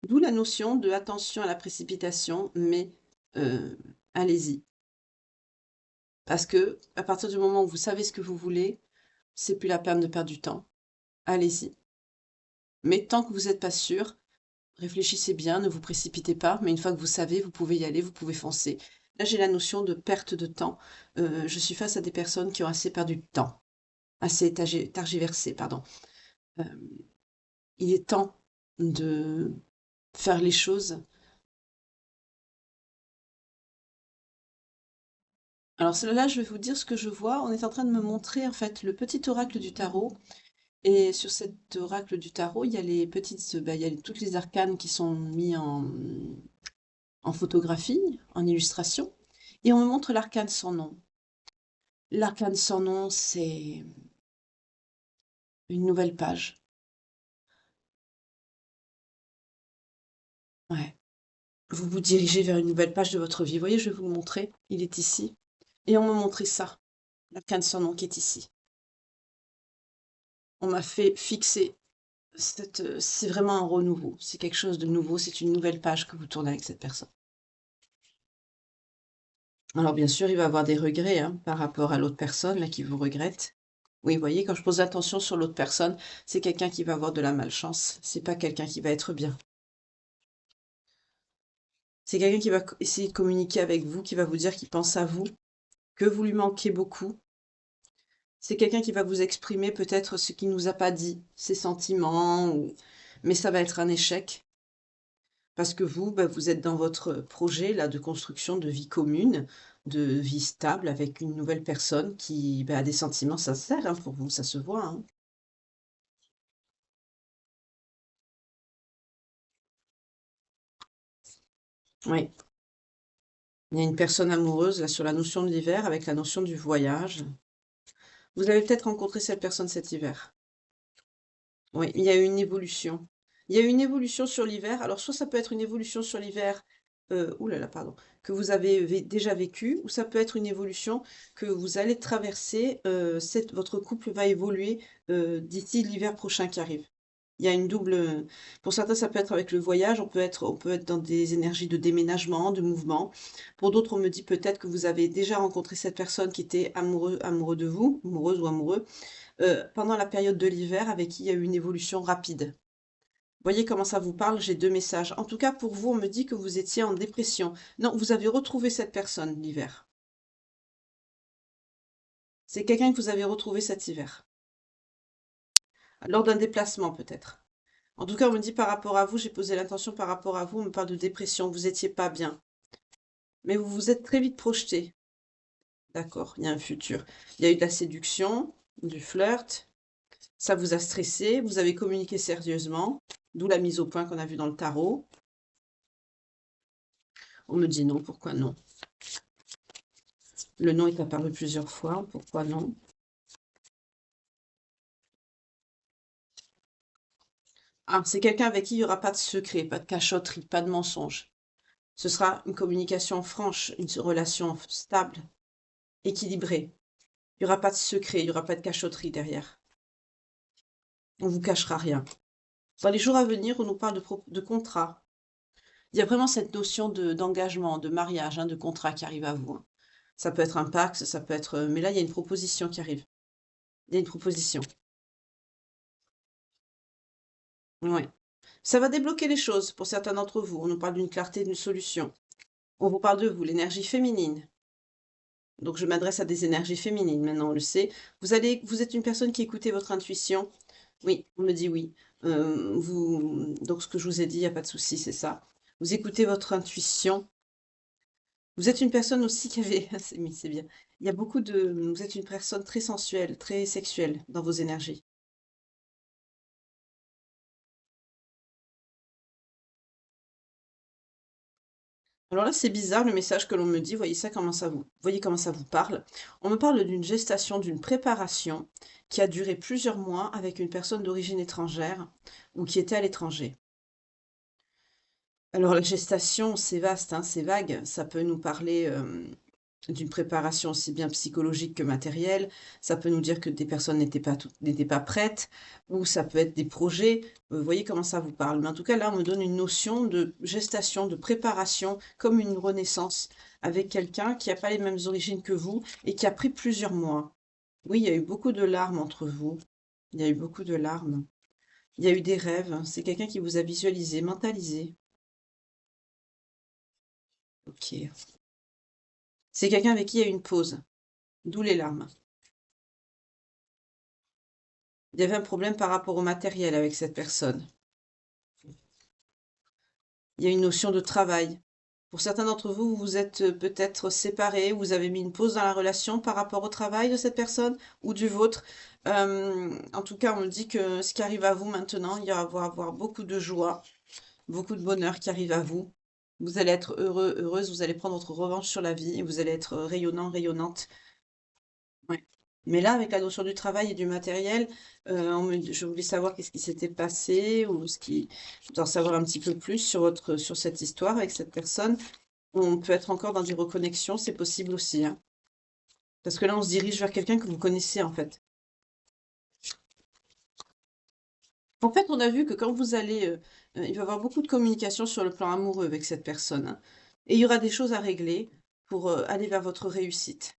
B: D'où la notion de attention à la précipitation, mais allez-y. Parce que à partir du moment où vous savez ce que vous voulez, c'est plus la peine de perdre du temps. Allez-y. Mais tant que vous n'êtes pas sûr, réfléchissez bien, ne vous précipitez pas, mais une fois que vous savez, vous pouvez y aller, vous pouvez foncer. Là, j'ai la notion de perte de temps. Je suis face à des personnes qui ont assez perdu de temps, assez targiversé, pardon. Euh, il est temps de faire les choses. Alors là, je vais vous dire ce que je vois. On est en train de me montrer en fait le petit oracle du tarot. Et sur cet oracle du tarot, il y a les petites, il y a toutes les arcanes qui sont mis en photographie, en illustration. Et on me montre l'arcane sans nom. L'arcane sans nom, c'est une nouvelle page. Ouais. Vous vous dirigez vers une nouvelle page de votre vie. Vous voyez, je vais vous le montrer. Il est ici. Et on m'a montré ça, l'arcane de son nom qui est ici. On m'a fait fixer c'est vraiment un renouveau. C'est quelque chose de nouveau. C'est une nouvelle page que vous tournez avec cette personne. Alors bien sûr, il va avoir des regrets hein, par rapport à l'autre personne là qui vous regrette. Oui, vous voyez, quand je pose l'attention sur l'autre personne, c'est quelqu'un qui va avoir de la malchance. C'est pas quelqu'un qui va être bien. C'est quelqu'un qui va essayer de communiquer avec vous, qui va vous dire qu'il pense à vous, que vous lui manquez beaucoup. C'est quelqu'un qui va vous exprimer peut-être ce qu'il nous a pas dit, ses sentiments, mais ça va être un échec. Parce que vous, bah, vous êtes dans votre projet là de construction de vie commune, de vie stable avec une nouvelle personne qui bah, a des sentiments sincères hein, pour vous, ça se voit. Hein. Oui, il y a une personne amoureuse là sur la notion de l'hiver avec la notion du voyage. Vous avez peut-être rencontré cette personne cet hiver. Oui, il y a eu une évolution. Il y a eu une évolution sur l'hiver. Alors, soit ça peut être une évolution sur l'hiver, ouh là là, pardon, que vous avez déjà vécu, ou ça peut être une évolution que vous allez traverser. Votre couple va évoluer d'ici l'hiver prochain qui arrive. Il y a une double. Pour certains, ça peut être avec le voyage. On peut être dans des énergies de déménagement, de mouvement. Pour d'autres, on me dit peut-être que vous avez déjà rencontré cette personne qui était amoureux de vous, amoureuse ou amoureux pendant la période de l'hiver avec qui il y a eu une évolution rapide. Voyez comment ça vous parle? J'ai 2 messages. En tout cas, pour vous, on me dit que vous étiez en dépression. Non, vous avez retrouvé cette personne l'hiver. C'est quelqu'un que vous avez retrouvé cet hiver. Lors d'un déplacement, peut-être. En tout cas, on me dit par rapport à vous, j'ai posé l'intention par rapport à vous, on me parle de dépression, vous étiez pas bien. Mais vous vous êtes très vite projeté. D'accord, il y a un futur. Il y a eu de la séduction, du flirt, ça vous a stressé, vous avez communiqué sérieusement, d'où la mise au point qu'on a vue dans le tarot. On me dit non, pourquoi non? Le nom est apparu plusieurs fois, pourquoi non? Ah, c'est quelqu'un avec qui il n'y aura pas de secret, pas de cachotterie, pas de mensonge. Ce sera une communication franche, une relation stable, équilibrée. Il n'y aura pas de secret, il n'y aura pas de cachotterie derrière. On ne vous cachera rien. Dans les jours à venir, on nous parle de contrat. Il y a vraiment cette notion d'engagement, de mariage, hein, de contrat qui arrive à vous. Hein. Ça peut être un pacte, ça peut être... Mais là, il y a une proposition qui arrive. Il y a une proposition. Oui. Ça va débloquer les choses pour certains d'entre vous. On nous parle d'une clarté, d'une solution. On vous parle de vous, l'énergie féminine. Donc je m'adresse à des énergies féminines, maintenant on le sait. Vous êtes une personne qui écoutez votre intuition. Oui, on me dit oui. Donc ce que je vous ai dit, il n'y a pas de souci, c'est ça. Vous écoutez votre intuition. Vous êtes une personne aussi qui avait... Oui, c'est bien. Il y a beaucoup de... Vous êtes une personne très sensuelle, très sexuelle dans vos énergies. Alors là, c'est bizarre le message que l'on me dit. Voyez comment ça vous parle. On me parle d'une gestation, d'une préparation qui a duré plusieurs mois avec une personne d'origine étrangère ou qui était à l'étranger. Alors la gestation, c'est vaste, hein, c'est vague. Ça peut nous parler d'une préparation aussi bien psychologique que matérielle. Ça peut nous dire que des personnes n'étaient pas prêtes, ou ça peut être des projets. Vous voyez comment ça vous parle. Mais en tout cas, là, on me donne une notion de gestation, de préparation, comme une renaissance, avec quelqu'un qui n'a pas les mêmes origines que vous et qui a pris plusieurs mois. Oui, il y a eu beaucoup de larmes entre vous. Il y a eu beaucoup de larmes. Il y a eu des rêves. C'est quelqu'un qui vous a visualisé, mentalisé. Ok. C'est quelqu'un avec qui il y a eu une pause, d'où les larmes. Il y avait un problème par rapport au matériel avec cette personne. Il y a une notion de travail. Pour certains d'entre vous, vous vous êtes peut-être séparés, vous avez mis une pause dans la relation par rapport au travail de cette personne ou du vôtre. En tout cas, on me dit que ce qui arrive à vous maintenant, va avoir beaucoup de joie, beaucoup de bonheur qui arrive à vous. Vous allez être heureux, heureuse, vous allez prendre votre revanche sur la vie et vous allez être rayonnant, rayonnante. Ouais. Mais là, avec la notion du travail et du matériel, je voulais savoir qu'est-ce qui s'était passé ou d'en savoir un petit peu plus sur cette histoire avec cette personne. On peut être encore dans des reconnexions, c'est possible aussi, hein. Parce que là, on se dirige vers quelqu'un que vous connaissez, en fait. En fait, on a vu que quand vous allez, il va y avoir beaucoup de communication sur le plan amoureux avec cette personne, hein. Et il y aura des choses à régler pour aller vers votre réussite.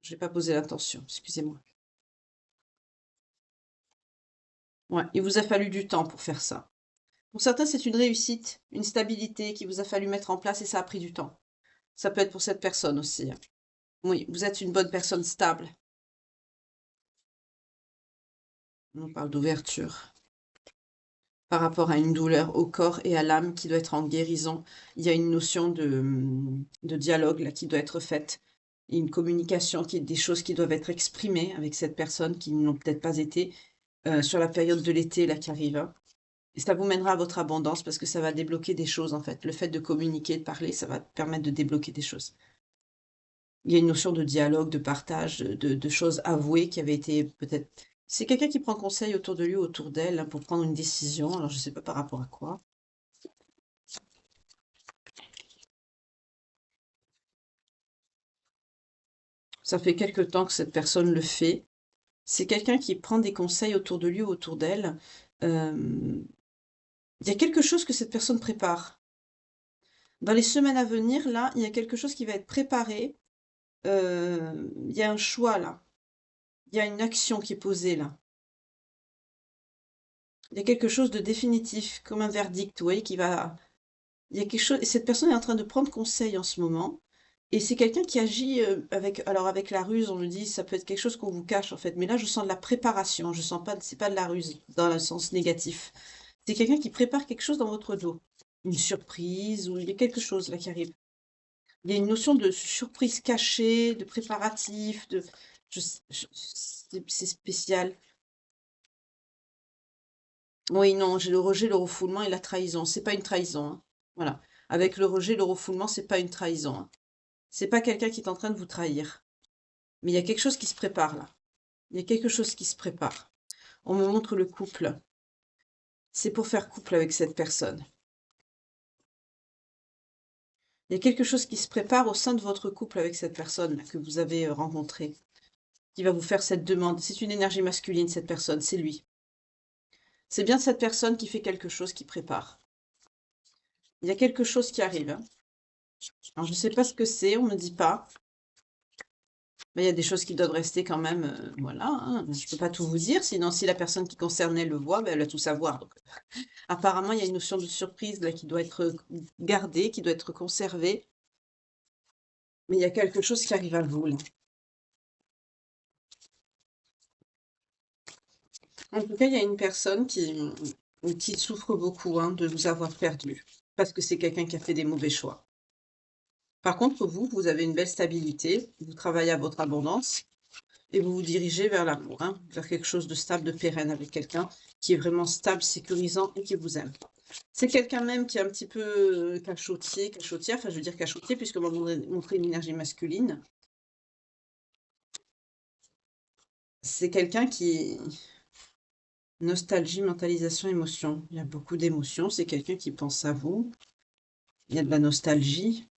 B: Je n'ai pas posé l'intention, excusez-moi. Ouais, il vous a fallu du temps pour faire ça. Pour certains, c'est une réussite, une stabilité qu'il vous a fallu mettre en place et ça a pris du temps. Ça peut être pour cette personne aussi, hein. Oui, vous êtes une bonne personne stable. On parle d'ouverture. Par rapport à une douleur au corps et à l'âme qui doit être en guérison, il y a une notion de dialogue là, qui doit être faite. Une communication, des choses qui doivent être exprimées avec cette personne qui n'ont peut-être pas été sur la période de l'été là qui arrive, hein. Et ça vous mènera à votre abondance parce que ça va débloquer des choses en fait. Le fait de communiquer, de parler, ça va permettre de débloquer des choses. Il y a une notion de dialogue, de partage, de choses avouées qui avaient été peut-être... C'est quelqu'un qui prend conseil autour de lui, autour d'elle, hein, pour prendre une décision. Alors, je ne sais pas par rapport à quoi. Ça fait quelque temps que cette personne le fait. C'est quelqu'un qui prend des conseils autour de lui ou autour d'elle. Il y a quelque chose que cette personne prépare. Dans les semaines à venir, là, il y a quelque chose qui va être préparé. Il y a un choix, là. Il y a une action qui est posée, là. Il y a quelque chose de définitif, comme un verdict, vous voyez, qui va... Il y a quelque chose... Et cette personne est en train de prendre conseil en ce moment. Et c'est quelqu'un qui agit avec... Alors, avec la ruse, on me dit, ça peut être quelque chose qu'on vous cache, en fait. Mais là, je sens de la préparation. Je sens pas... C'est pas de la ruse, dans le sens négatif. C'est quelqu'un qui prépare quelque chose dans votre dos. Une surprise, ou il y a quelque chose, là, qui arrive. Il y a une notion de surprise cachée, de préparatif, de... c'est spécial. Oui, non, j'ai le rejet, le refoulement et la trahison. C'est pas une trahison, hein. Voilà. Avec le rejet, le refoulement, c'est pas une trahison, hein. C'est pas quelqu'un qui est en train de vous trahir. Mais il y a quelque chose qui se prépare là. Il y a quelque chose qui se prépare. On me montre le couple. C'est pour faire couple avec cette personne. Il y a quelque chose qui se prépare au sein de votre couple avec cette personne là, que vous avez rencontrée, qui va vous faire cette demande. C'est une énergie masculine, cette personne, c'est lui. C'est bien cette personne qui fait quelque chose, qui prépare. Il y a quelque chose qui arrive, hein. Alors, je ne sais pas ce que c'est, on ne me dit pas. Mais il y a des choses qui doivent rester quand même, voilà, hein. Je ne peux pas tout vous dire, sinon si la personne qui concernait le voit, ben, elle va tout savoir. Donc, apparemment, il y a une notion de surprise là qui doit être gardée, qui doit être conservée. Mais il y a quelque chose qui arrive à vous là. En tout cas, il y a une personne qui souffre beaucoup, hein, de vous avoir perdu. Parce que c'est quelqu'un qui a fait des mauvais choix. Par contre, vous avez une belle stabilité, vous travaillez à votre abondance et vous vous dirigez vers l'amour, hein, vers quelque chose de stable, de pérenne avec quelqu'un qui est vraiment stable, sécurisant et qui vous aime. C'est quelqu'un même qui est un petit peu cachotier, cachotière, enfin je veux dire cachotier puisque on m'a montré une énergie masculine. C'est quelqu'un qui... Nostalgie, mentalisation, émotion. Il y a beaucoup d'émotions, c'est quelqu'un qui pense à vous. Il y a de la nostalgie.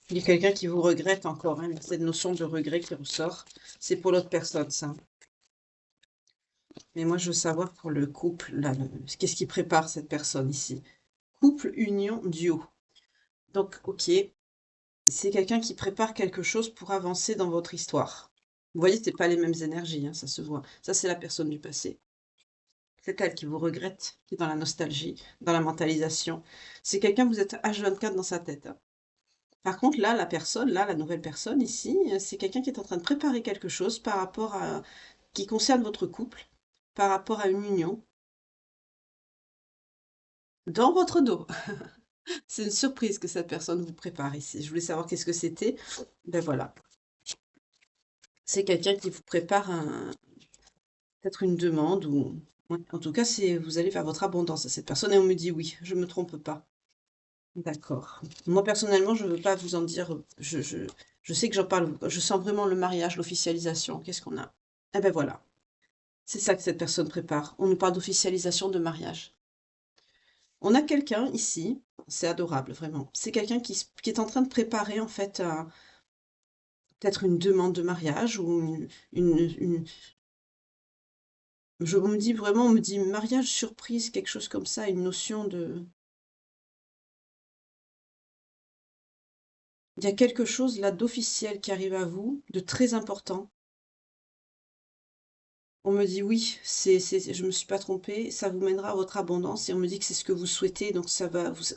B: Il y a quelqu'un qui vous regrette encore, hein, il y a cette notion de regret qui ressort. C'est pour l'autre personne, ça. Mais moi, je veux savoir pour le couple, là, qu'est-ce qui prépare cette personne ici? Couple, union, duo. Donc, ok, c'est quelqu'un qui prépare quelque chose pour avancer dans votre histoire. Vous voyez, c'est pas les mêmes énergies, hein, ça se voit. Ça, c'est la personne du passé. C'est elle qui vous regrette, qui est dans la nostalgie, dans la mentalisation. C'est quelqu'un, vous êtes H24 dans sa tête, hein. Par contre, là, la personne, là, la nouvelle personne ici, c'est quelqu'un qui est en train de préparer quelque chose par rapport à, qui concerne votre couple, par rapport à une union, dans votre dos. C'est une surprise que cette personne vous prépare ici. Je voulais savoir qu'est-ce que c'était. Ben voilà. C'est quelqu'un qui vous prépare peut-être une demande ou Ouais. En tout cas, vous allez vers votre abondance à cette personne et on me dit oui, je me trompe pas. D'accord. Moi, personnellement, je veux pas vous en dire. Je sais que j'en parle. Je sens vraiment le mariage, l'officialisation. Qu'est-ce qu'on a? Eh ben voilà. C'est ça que cette personne prépare. On nous parle d'officialisation de mariage. On a quelqu'un ici, c'est adorable, vraiment. C'est quelqu'un qui est en train de préparer, en fait, peut-être une demande de mariage ou on me dit vraiment, on me dit mariage surprise, quelque chose comme ça, une notion de. Il y a quelque chose là d'officiel qui arrive à vous, de très important. On me dit oui, je me suis pas trompée, ça vous mènera à votre abondance et on me dit que c'est ce que vous souhaitez, donc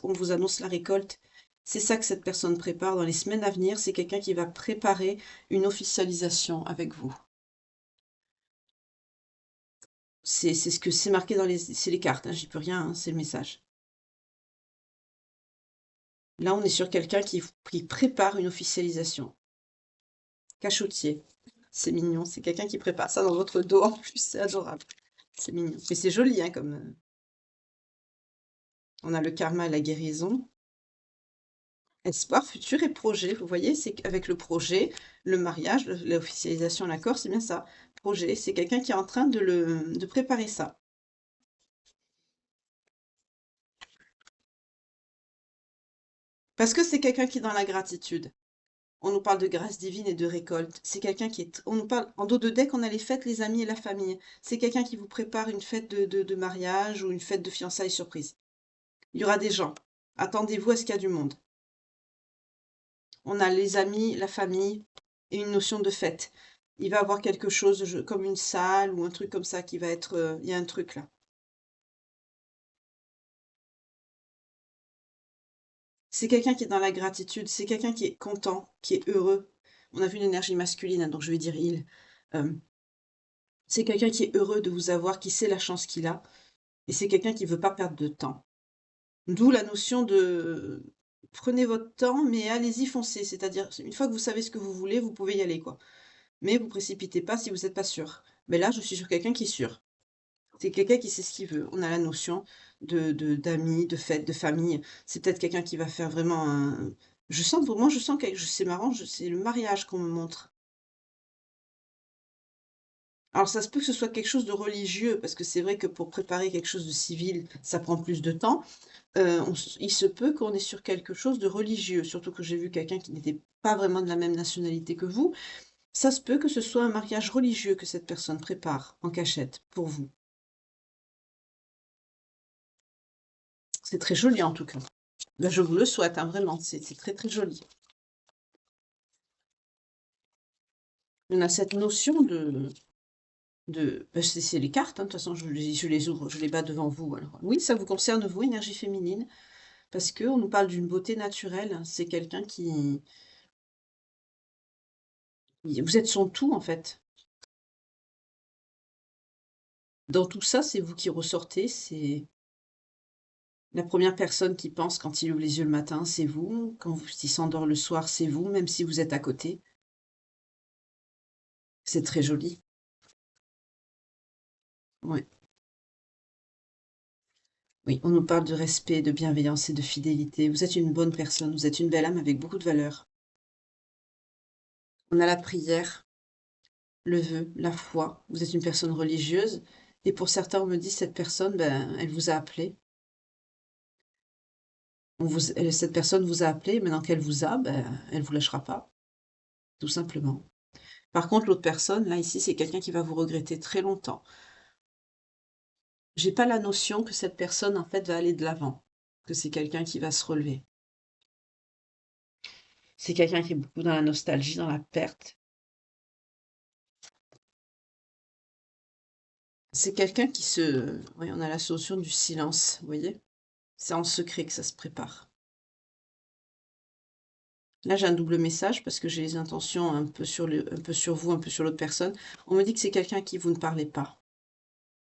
B: on vous annonce la récolte. C'est ça que cette personne prépare dans les semaines à venir, c'est quelqu'un qui va préparer une officialisation avec vous. C'est ce que c'est marqué c'est les cartes, hein, j'y peux rien, hein, c'est le message. Là, on est sur quelqu'un qui prépare une officialisation. Cachotier. C'est mignon, c'est quelqu'un qui prépare ça dans votre dos en plus, c'est adorable. C'est mignon. Mais c'est joli, hein, comme. On a le karma et la guérison. Espoir, futur et projet. Vous voyez, c'est qu'avec le projet, le mariage, l'officialisation, l'accord, c'est bien ça. Projet, c'est quelqu'un qui est en train de préparer ça. Parce que c'est quelqu'un qui est dans la gratitude. On nous parle de grâce divine et de récolte. C'est quelqu'un qui est. On nous parle. En dos de deck, on a les fêtes, les amis et la famille. C'est quelqu'un qui vous prépare une fête de mariage ou une fête de fiançailles surprise. Il y aura des gens. Attendez-vous à ce qu'il y a du monde. On a les amis, la famille et une notion de fête. Il va avoir quelque chose comme une salle ou un truc comme ça qui va être. Il y a un truc là. C'est quelqu'un qui est dans la gratitude, c'est quelqu'un qui est content, qui est heureux. On a vu une énergie masculine, hein, donc je vais dire il. Euh, c'est quelqu'un qui est heureux de vous avoir, qui sait la chance qu'il a, et c'est quelqu'un qui ne veut pas perdre de temps. D'où la notion de prenez votre temps, mais allez-y, foncez. C'est-à-dire, une fois que vous savez ce que vous voulez, vous pouvez y aller, quoi. Mais vous précipitez pas si vous n'êtes pas sûr. Mais là, je suis sur quelqu'un qui est sûr. C'est quelqu'un qui sait ce qu'il veut. On a la notion d'amis, de fête, de famille. C'est peut-être quelqu'un qui va faire vraiment un. Je sens que c'est marrant, c'est le mariage qu'on me montre. Alors ça se peut que ce soit quelque chose de religieux, parce que c'est vrai que pour préparer quelque chose de civil, ça prend plus de temps. Il se peut qu'on est sur quelque chose de religieux, surtout que j'ai vu quelqu'un qui n'était pas vraiment de la même nationalité que vous. Ça se peut que ce soit un mariage religieux que cette personne prépare en cachette pour vous. C'est très joli en tout cas. Ben, je vous le souhaite, hein, vraiment, c'est très très joli. On a cette notion ben, c'est les cartes, hein, de toute façon, je les ouvre, je les bats devant vous. Alors, oui, ça vous concerne, vous, énergie féminine, parce qu'on nous parle d'une beauté naturelle. C'est quelqu'un qui. Vous êtes son tout, en fait. Dans tout ça, c'est vous qui ressortez, c'est la première personne qui pense quand il ouvre les yeux le matin, c'est vous. Quand il s'endort le soir, c'est vous, même si vous êtes à côté. C'est très joli. Ouais. Oui, on nous parle de respect, de bienveillance et de fidélité. Vous êtes une bonne personne, vous êtes une belle âme avec beaucoup de valeur. On a la prière, le vœu, la foi. Vous êtes une personne religieuse. Et pour certains, on me dit, cette personne, ben, elle vous a appelé. Cette personne vous a appelé, maintenant qu'elle vous a, ben, elle ne vous lâchera pas, tout simplement. Par contre, l'autre personne, là, ici, c'est quelqu'un qui va vous regretter très longtemps. J'ai pas la notion que cette personne, en fait, va aller de l'avant, que c'est quelqu'un qui va se relever. C'est quelqu'un qui est beaucoup dans la nostalgie, dans la perte. C'est quelqu'un qui se. Oui, on a la solution du silence, vous voyez? C'est en secret que ça se prépare. Là, j'ai un double message parce que j'ai les intentions un peu un peu sur vous, un peu sur l'autre personne. On me dit que c'est quelqu'un à qui vous ne parlez pas.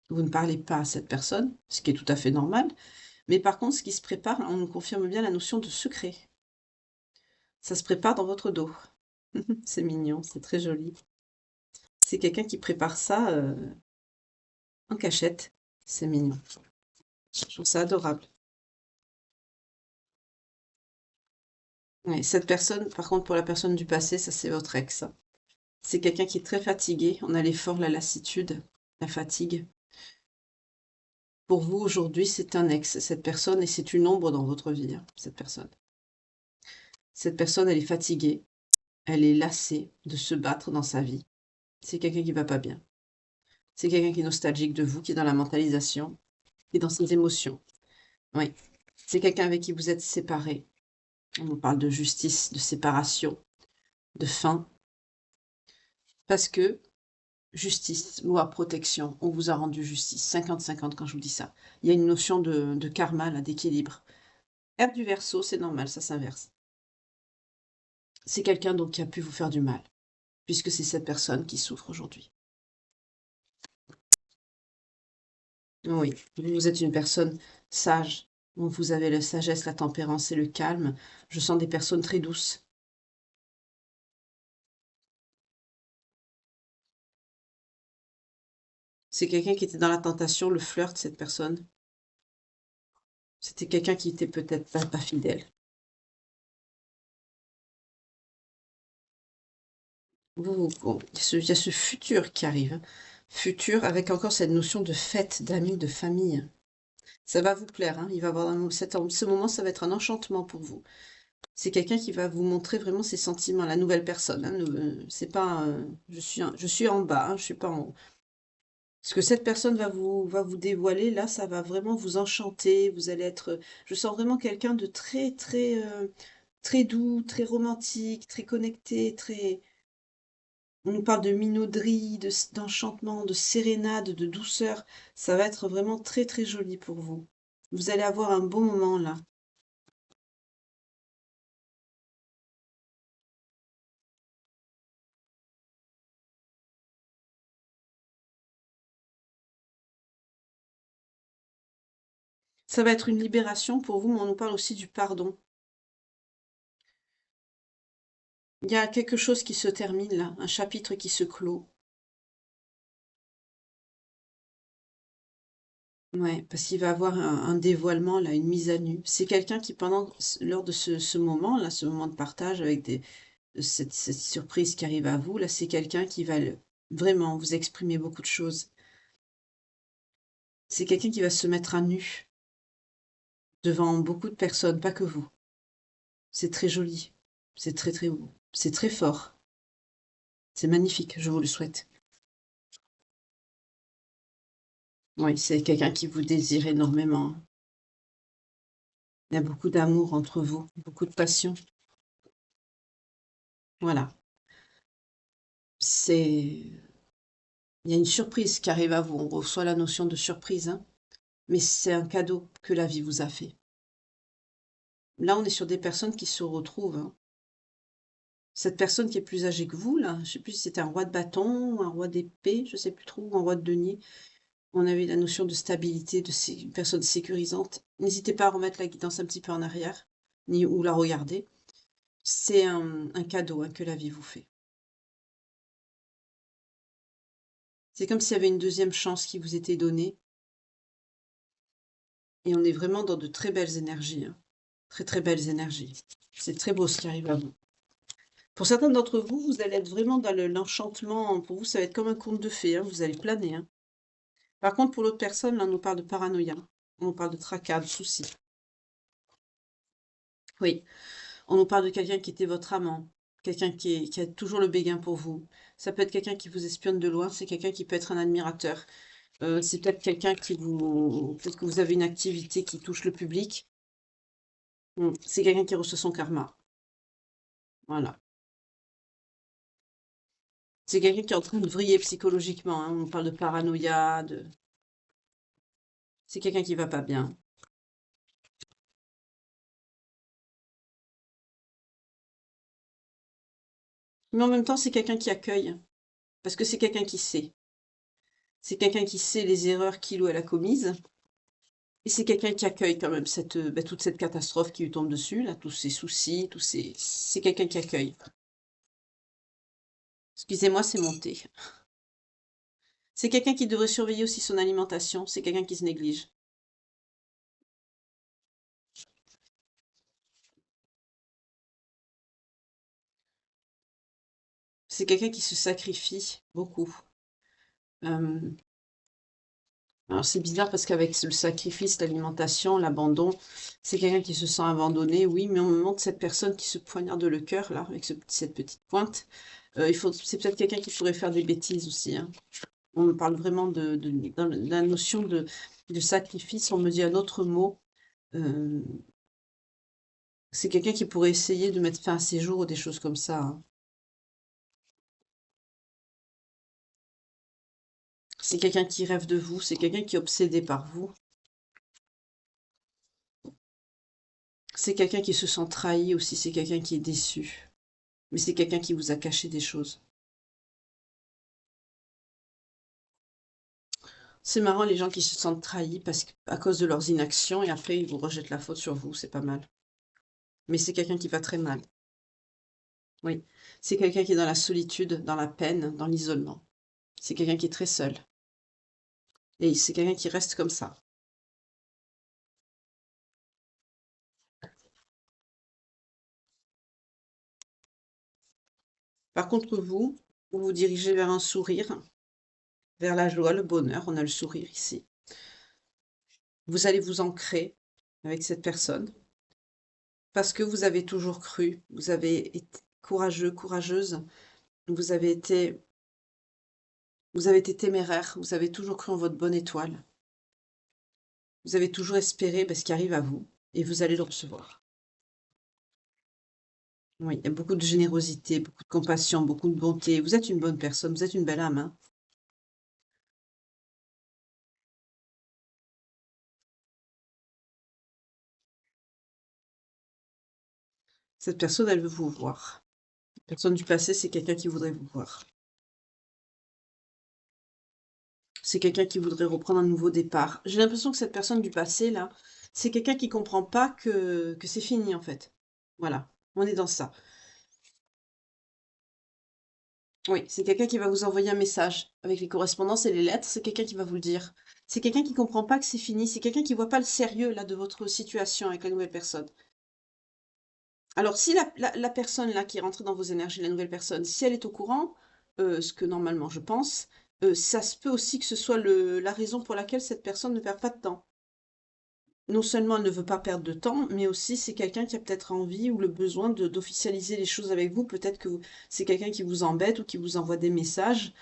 B: Vous ne parlez pas à cette personne, ce qui est tout à fait normal. Mais par contre, ce qui se prépare, on nous confirme bien la notion de secret. Ça se prépare dans votre dos. C'est mignon, c'est très joli. C'est quelqu'un qui prépare ça en cachette. C'est mignon. Je trouve ça adorable. Ouais, cette personne, par contre, pour la personne du passé, ça c'est votre ex, hein. C'est quelqu'un qui est très fatigué. On a l'effort, la lassitude, la fatigue. Pour vous, aujourd'hui, c'est un ex, cette personne, et c'est une ombre dans votre vie, hein, cette personne. Cette personne, elle est fatiguée, elle est lassée de se battre dans sa vie. C'est quelqu'un qui va pas bien. C'est quelqu'un qui est nostalgique de vous, qui est dans la mentalisation, qui est dans ses émotions. Oui. C'est quelqu'un avec qui vous êtes séparés. On vous parle de justice, de séparation, de fin. Parce que justice, loi, protection, on vous a rendu justice. 50-50 quand je vous dis ça. Il y a une notion de karma, là, d'équilibre. R du Verseau, c'est normal, ça s'inverse. C'est quelqu'un donc qui a pu vous faire du mal, puisque c'est cette personne qui souffre aujourd'hui. Oui, vous êtes une personne sage. Donc vous avez la sagesse, la tempérance et le calme. Je sens des personnes très douces. C'est quelqu'un qui était dans la tentation, le flirt, cette personne. C'était quelqu'un qui était peut-être pas fidèle. Bon, il y a ce futur qui arrive, hein. Futur avec encore cette notion de fête, d'amis, de famille. Ça va vous plaire, hein. Il va avoir ce moment, ça va être un enchantement pour vous. C'est quelqu'un qui va vous montrer vraiment ses sentiments, la nouvelle personne, hein. C'est pas, je suis en bas, hein, je suis pas en haut. Ce que cette personne va vous dévoiler, là, ça va vraiment vous enchanter. Vous allez être, je sens vraiment quelqu'un de très doux, très romantique, très connecté, très. On nous parle de minauderie, d'enchantement, de sérénade, de douceur. Ça va être vraiment très joli pour vous. Vous allez avoir un bon moment là. Ça va être une libération pour vous, mais on nous parle aussi du pardon. Il y a quelque chose qui se termine là, un chapitre qui se clôt. Ouais, parce qu'il va avoir un dévoilement là, une mise à nu. C'est quelqu'un qui lors de ce moment là, ce moment de partage avec cette surprise qui arrive à vous, là, c'est quelqu'un qui va vraiment vous exprimer beaucoup de choses. C'est quelqu'un qui va se mettre à nu devant beaucoup de personnes, pas que vous. C'est très joli. C'est très beau. C'est très fort. C'est magnifique, je vous le souhaite. Oui, c'est quelqu'un qui vous désire énormément. Il y a beaucoup d'amour entre vous, beaucoup de passion. Voilà. C'est Il y a une surprise qui arrive à vous. On reçoit la notion de surprise, hein, mais c'est un cadeau que la vie vous a fait. Là, on est sur des personnes qui se retrouvent, hein. Cette personne qui est plus âgée que vous, là, je sais plus si c'était un roi de bâton, un roi d'épée, je sais plus trop, ou un roi de denier. On avait la notion de stabilité, une personne sécurisante. N'hésitez pas à remettre la guidance un petit peu en arrière, ou la regarder. C'est un cadeau, hein, que la vie vous fait. C'est comme s'il y avait une deuxième chance qui vous était donnée. Et on est vraiment dans de très belles énergies, hein. Très belles énergies. C'est très beau ce qui arrive à vous. Pour certains d'entre vous, vous allez être vraiment dans l'enchantement. Pour vous, ça va être comme un conte de fées, hein. Vous allez planer, hein. Par contre, pour l'autre personne, là, on nous parle de paranoïa. On nous parle de tracas, de soucis. Oui, on nous parle de quelqu'un qui était votre amant, quelqu'un qui a toujours le béguin pour vous. Ça peut être quelqu'un qui vous espionne de loin, c'est quelqu'un qui peut être un admirateur. C'est peut-être quelqu'un peut-être que vous avez une activité qui touche le public. C'est quelqu'un qui reçoit son karma. Voilà. C'est quelqu'un qui est en train de vriller psychologiquement, hein. On parle de paranoïa, c'est quelqu'un qui va pas bien. Mais en même temps, c'est quelqu'un qui accueille, parce que c'est quelqu'un qui sait. C'est quelqu'un qui sait les erreurs qu'il ou elle a commises. Et c'est quelqu'un qui accueille quand même toute cette catastrophe qui lui tombe dessus, là, tous ces soucis, C'est quelqu'un qui accueille. Excusez-moi, c'est monté. C'est quelqu'un qui devrait surveiller aussi son alimentation, c'est quelqu'un qui se néglige. C'est quelqu'un qui se sacrifie beaucoup. Hem, alors c'est bizarre parce qu'avec le sacrifice, l'alimentation, l'abandon, c'est quelqu'un qui se sent abandonné, oui, mais on me montre cette personne qui se poignarde le cœur là, avec cette petite pointe. C'est peut-être quelqu'un qui pourrait faire des bêtises aussi, hein. On me parle vraiment dans la notion de sacrifice, on me dit un autre mot, heu, c'est quelqu'un qui pourrait essayer de mettre fin à ses jours ou des choses comme ça, hein. C'est quelqu'un qui rêve de vous, c'est quelqu'un qui est obsédé par vous. C'est quelqu'un qui se sent trahi aussi, c'est quelqu'un qui est déçu. Mais c'est quelqu'un qui vous a caché des choses. C'est marrant les gens qui se sentent trahis à cause de leurs inactions et après ils vous rejettent la faute sur vous, c'est pas mal. Mais c'est quelqu'un qui va très mal. Oui. C'est quelqu'un qui est dans la solitude, dans la peine, dans l'isolement. C'est quelqu'un qui est très seul. Et c'est quelqu'un qui reste comme ça. Par contre, vous vous dirigez vers un sourire, vers la joie, le bonheur. On a le sourire ici. Vous allez vous ancrer avec cette personne parce que vous avez toujours cru, vous avez été courageux, courageuse, vous avez été, vous avez été téméraire, vous avez toujours cru en votre bonne étoile, vous avez toujours espéré ce qui arrive à vous et vous allez le recevoir. Oui, il y a beaucoup de générosité, beaucoup de compassion, beaucoup de bonté. Vous êtes une bonne personne, vous êtes une belle âme, hein. Cette personne, elle veut vous voir. La personne du passé, c'est quelqu'un qui voudrait vous voir. C'est quelqu'un qui voudrait reprendre un nouveau départ. J'ai l'impression que cette personne du passé, là, c'est quelqu'un qui comprend pas que c'est fini, en fait. Voilà, on est dans ça. Oui, c'est quelqu'un qui va vous envoyer un message avec les correspondances et les lettres, c'est quelqu'un qui va vous le dire. C'est quelqu'un qui comprend pas que c'est fini, c'est quelqu'un qui voit pas le sérieux, là, de votre situation avec la nouvelle personne. Alors, si la personne, là, qui est rentrée dans vos énergies, la nouvelle personne, si elle est au courant, ce que normalement je pense, ça se peut aussi que ce soit la raison pour laquelle cette personne ne perd pas de temps. Non seulement elle ne veut pas perdre de temps, mais aussi c'est quelqu'un qui a peut-être envie ou le besoin d'officialiser les choses avec vous. Peut-être que c'est quelqu'un qui vous embête ou qui vous envoie des messages.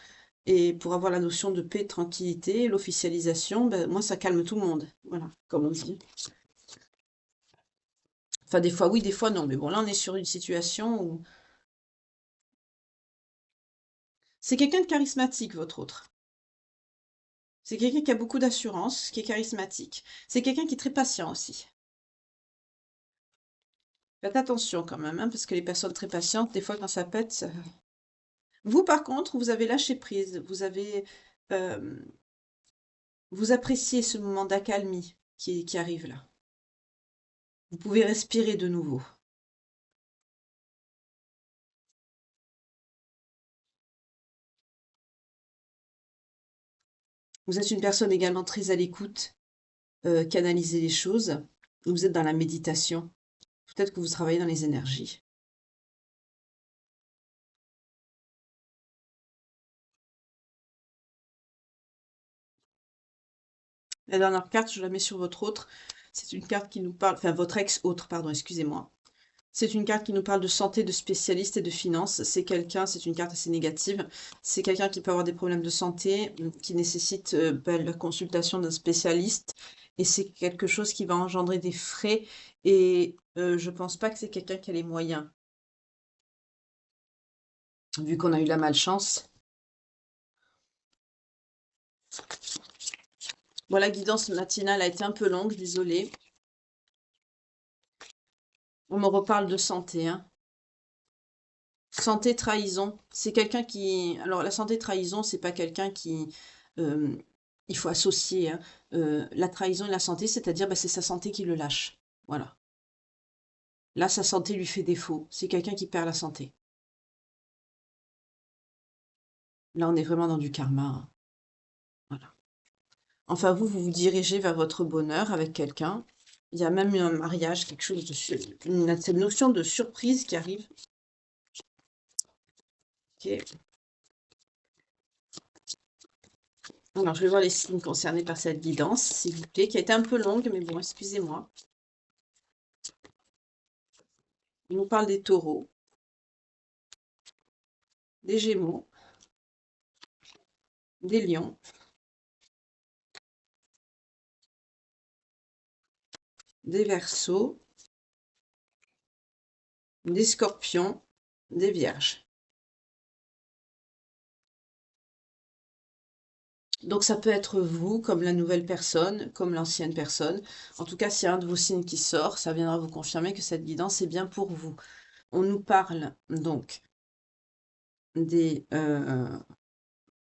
B: Et pour avoir la notion de paix, de tranquillité, l'officialisation, moi, ça calme tout le monde. Voilà, comme on dit. Enfin, des fois oui, des fois non. Mais bon, là, on est sur une situation où... C'est quelqu'un de charismatique, votre autre. C'est quelqu'un qui a beaucoup d'assurance, qui est charismatique. C'est quelqu'un qui est très patient aussi. Faites attention quand même, hein, parce que les personnes très patientes, des fois, quand ça pète, vous, par contre, vous avez lâché prise, euh, vous appréciez ce moment d'accalmie qui arrive là. Vous pouvez respirer de nouveau. Vous êtes une personne également très à l'écoute, canaliser les choses. Vous êtes dans la méditation. Peut-être que vous travaillez dans les énergies. La dernière carte, je la mets sur votre autre. C'est une carte qui nous parle, enfin votre ex-autre, pardon, excusez-moi. C'est une carte qui nous parle de santé, de spécialistes et de finances. C'est une carte assez négative. C'est quelqu'un qui peut avoir des problèmes de santé, qui nécessite la consultation d'un spécialiste. Et c'est quelque chose qui va engendrer des frais. Et je pense pas que c'est quelqu'un qui a les moyens, vu qu'on a eu la malchance. Bon, la guidance matinale a été un peu longue, désolée. On me reparle de santé, hein. Santé, trahison. C'est quelqu'un qui... Alors, la santé, trahison, c'est pas quelqu'un qui... euh, il faut associer, hein. La trahison et la santé, c'est-à-dire, c'est sa santé qui le lâche. Voilà. Là, sa santé lui fait défaut. C'est quelqu'un qui perd la santé. Là, on est vraiment dans du karma, hein. Enfin, vous vous dirigez vers votre bonheur avec quelqu'un. Il y a même eu un mariage, quelque chose cette notion de surprise qui arrive. Ok. Alors, je vais voir les signes concernés par cette guidance, s'il vous plaît, qui a été un peu longue, mais bon, excusez-moi. Il nous parle des taureaux, des gémeaux, des lions, des verseaux, des scorpions, des vierges. Donc ça peut être vous, comme la nouvelle personne, comme l'ancienne personne. En tout cas, s'il y a un de vos signes qui sort, ça viendra vous confirmer que cette guidance est bien pour vous. On nous parle donc des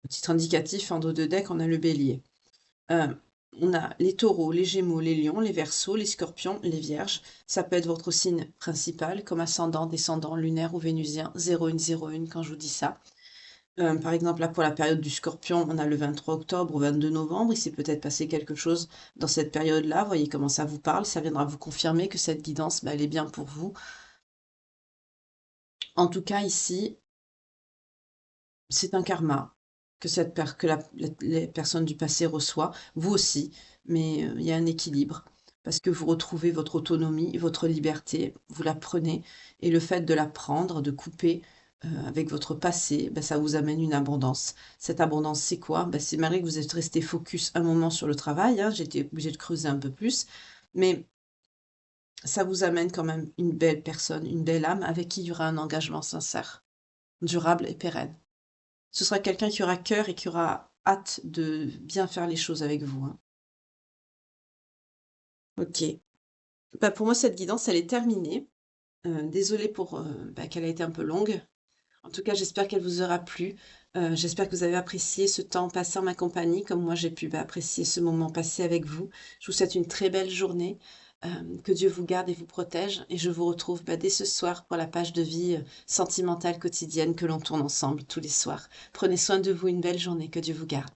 B: titres indicatifs en dos de deck, on a le bélier. On a les taureaux, les gémeaux, les lions, les verseaux, les scorpions, les vierges. Ça peut être votre signe principal, comme ascendant, descendant, lunaire ou vénusien, 0101 quand je vous dis ça. Par exemple, là, pour la période du scorpion, on a le 23 octobre au 22 novembre. Il s'est peut-être passé quelque chose dans cette période-là. Voyez comment ça vous parle. Ça viendra vous confirmer que cette guidance, elle est bien pour vous. En tout cas, ici, c'est un karma que les personnes du passé reçoivent, vous aussi, mais il y a un équilibre parce que vous retrouvez votre autonomie, votre liberté, vous la prenez, et le fait de la prendre, de couper avec votre passé, ça vous amène une abondance. Cette abondance, c'est quoi? C'est malgré que vous êtes resté focus un moment sur le travail, hein, j'ai été obligée de creuser un peu plus, mais ça vous amène quand même une belle personne, une belle âme avec qui il y aura un engagement sincère, durable et pérenne. Ce sera quelqu'un qui aura cœur et qui aura hâte de bien faire les choses avec vous, hein. Ok. Pour moi, cette guidance, elle est terminée. Désolée pour qu'elle a été un peu longue. En tout cas, j'espère qu'elle vous aura plu. J'espère que vous avez apprécié ce temps passé en ma compagnie, comme moi j'ai pu apprécier ce moment passé avec vous. Je vous souhaite une très belle journée. Que Dieu vous garde et vous protège. Et je vous retrouve dès ce soir pour la page de vie sentimentale quotidienne que l'on tourne ensemble tous les soirs. Prenez soin de vous, une belle journée. Que Dieu vous garde.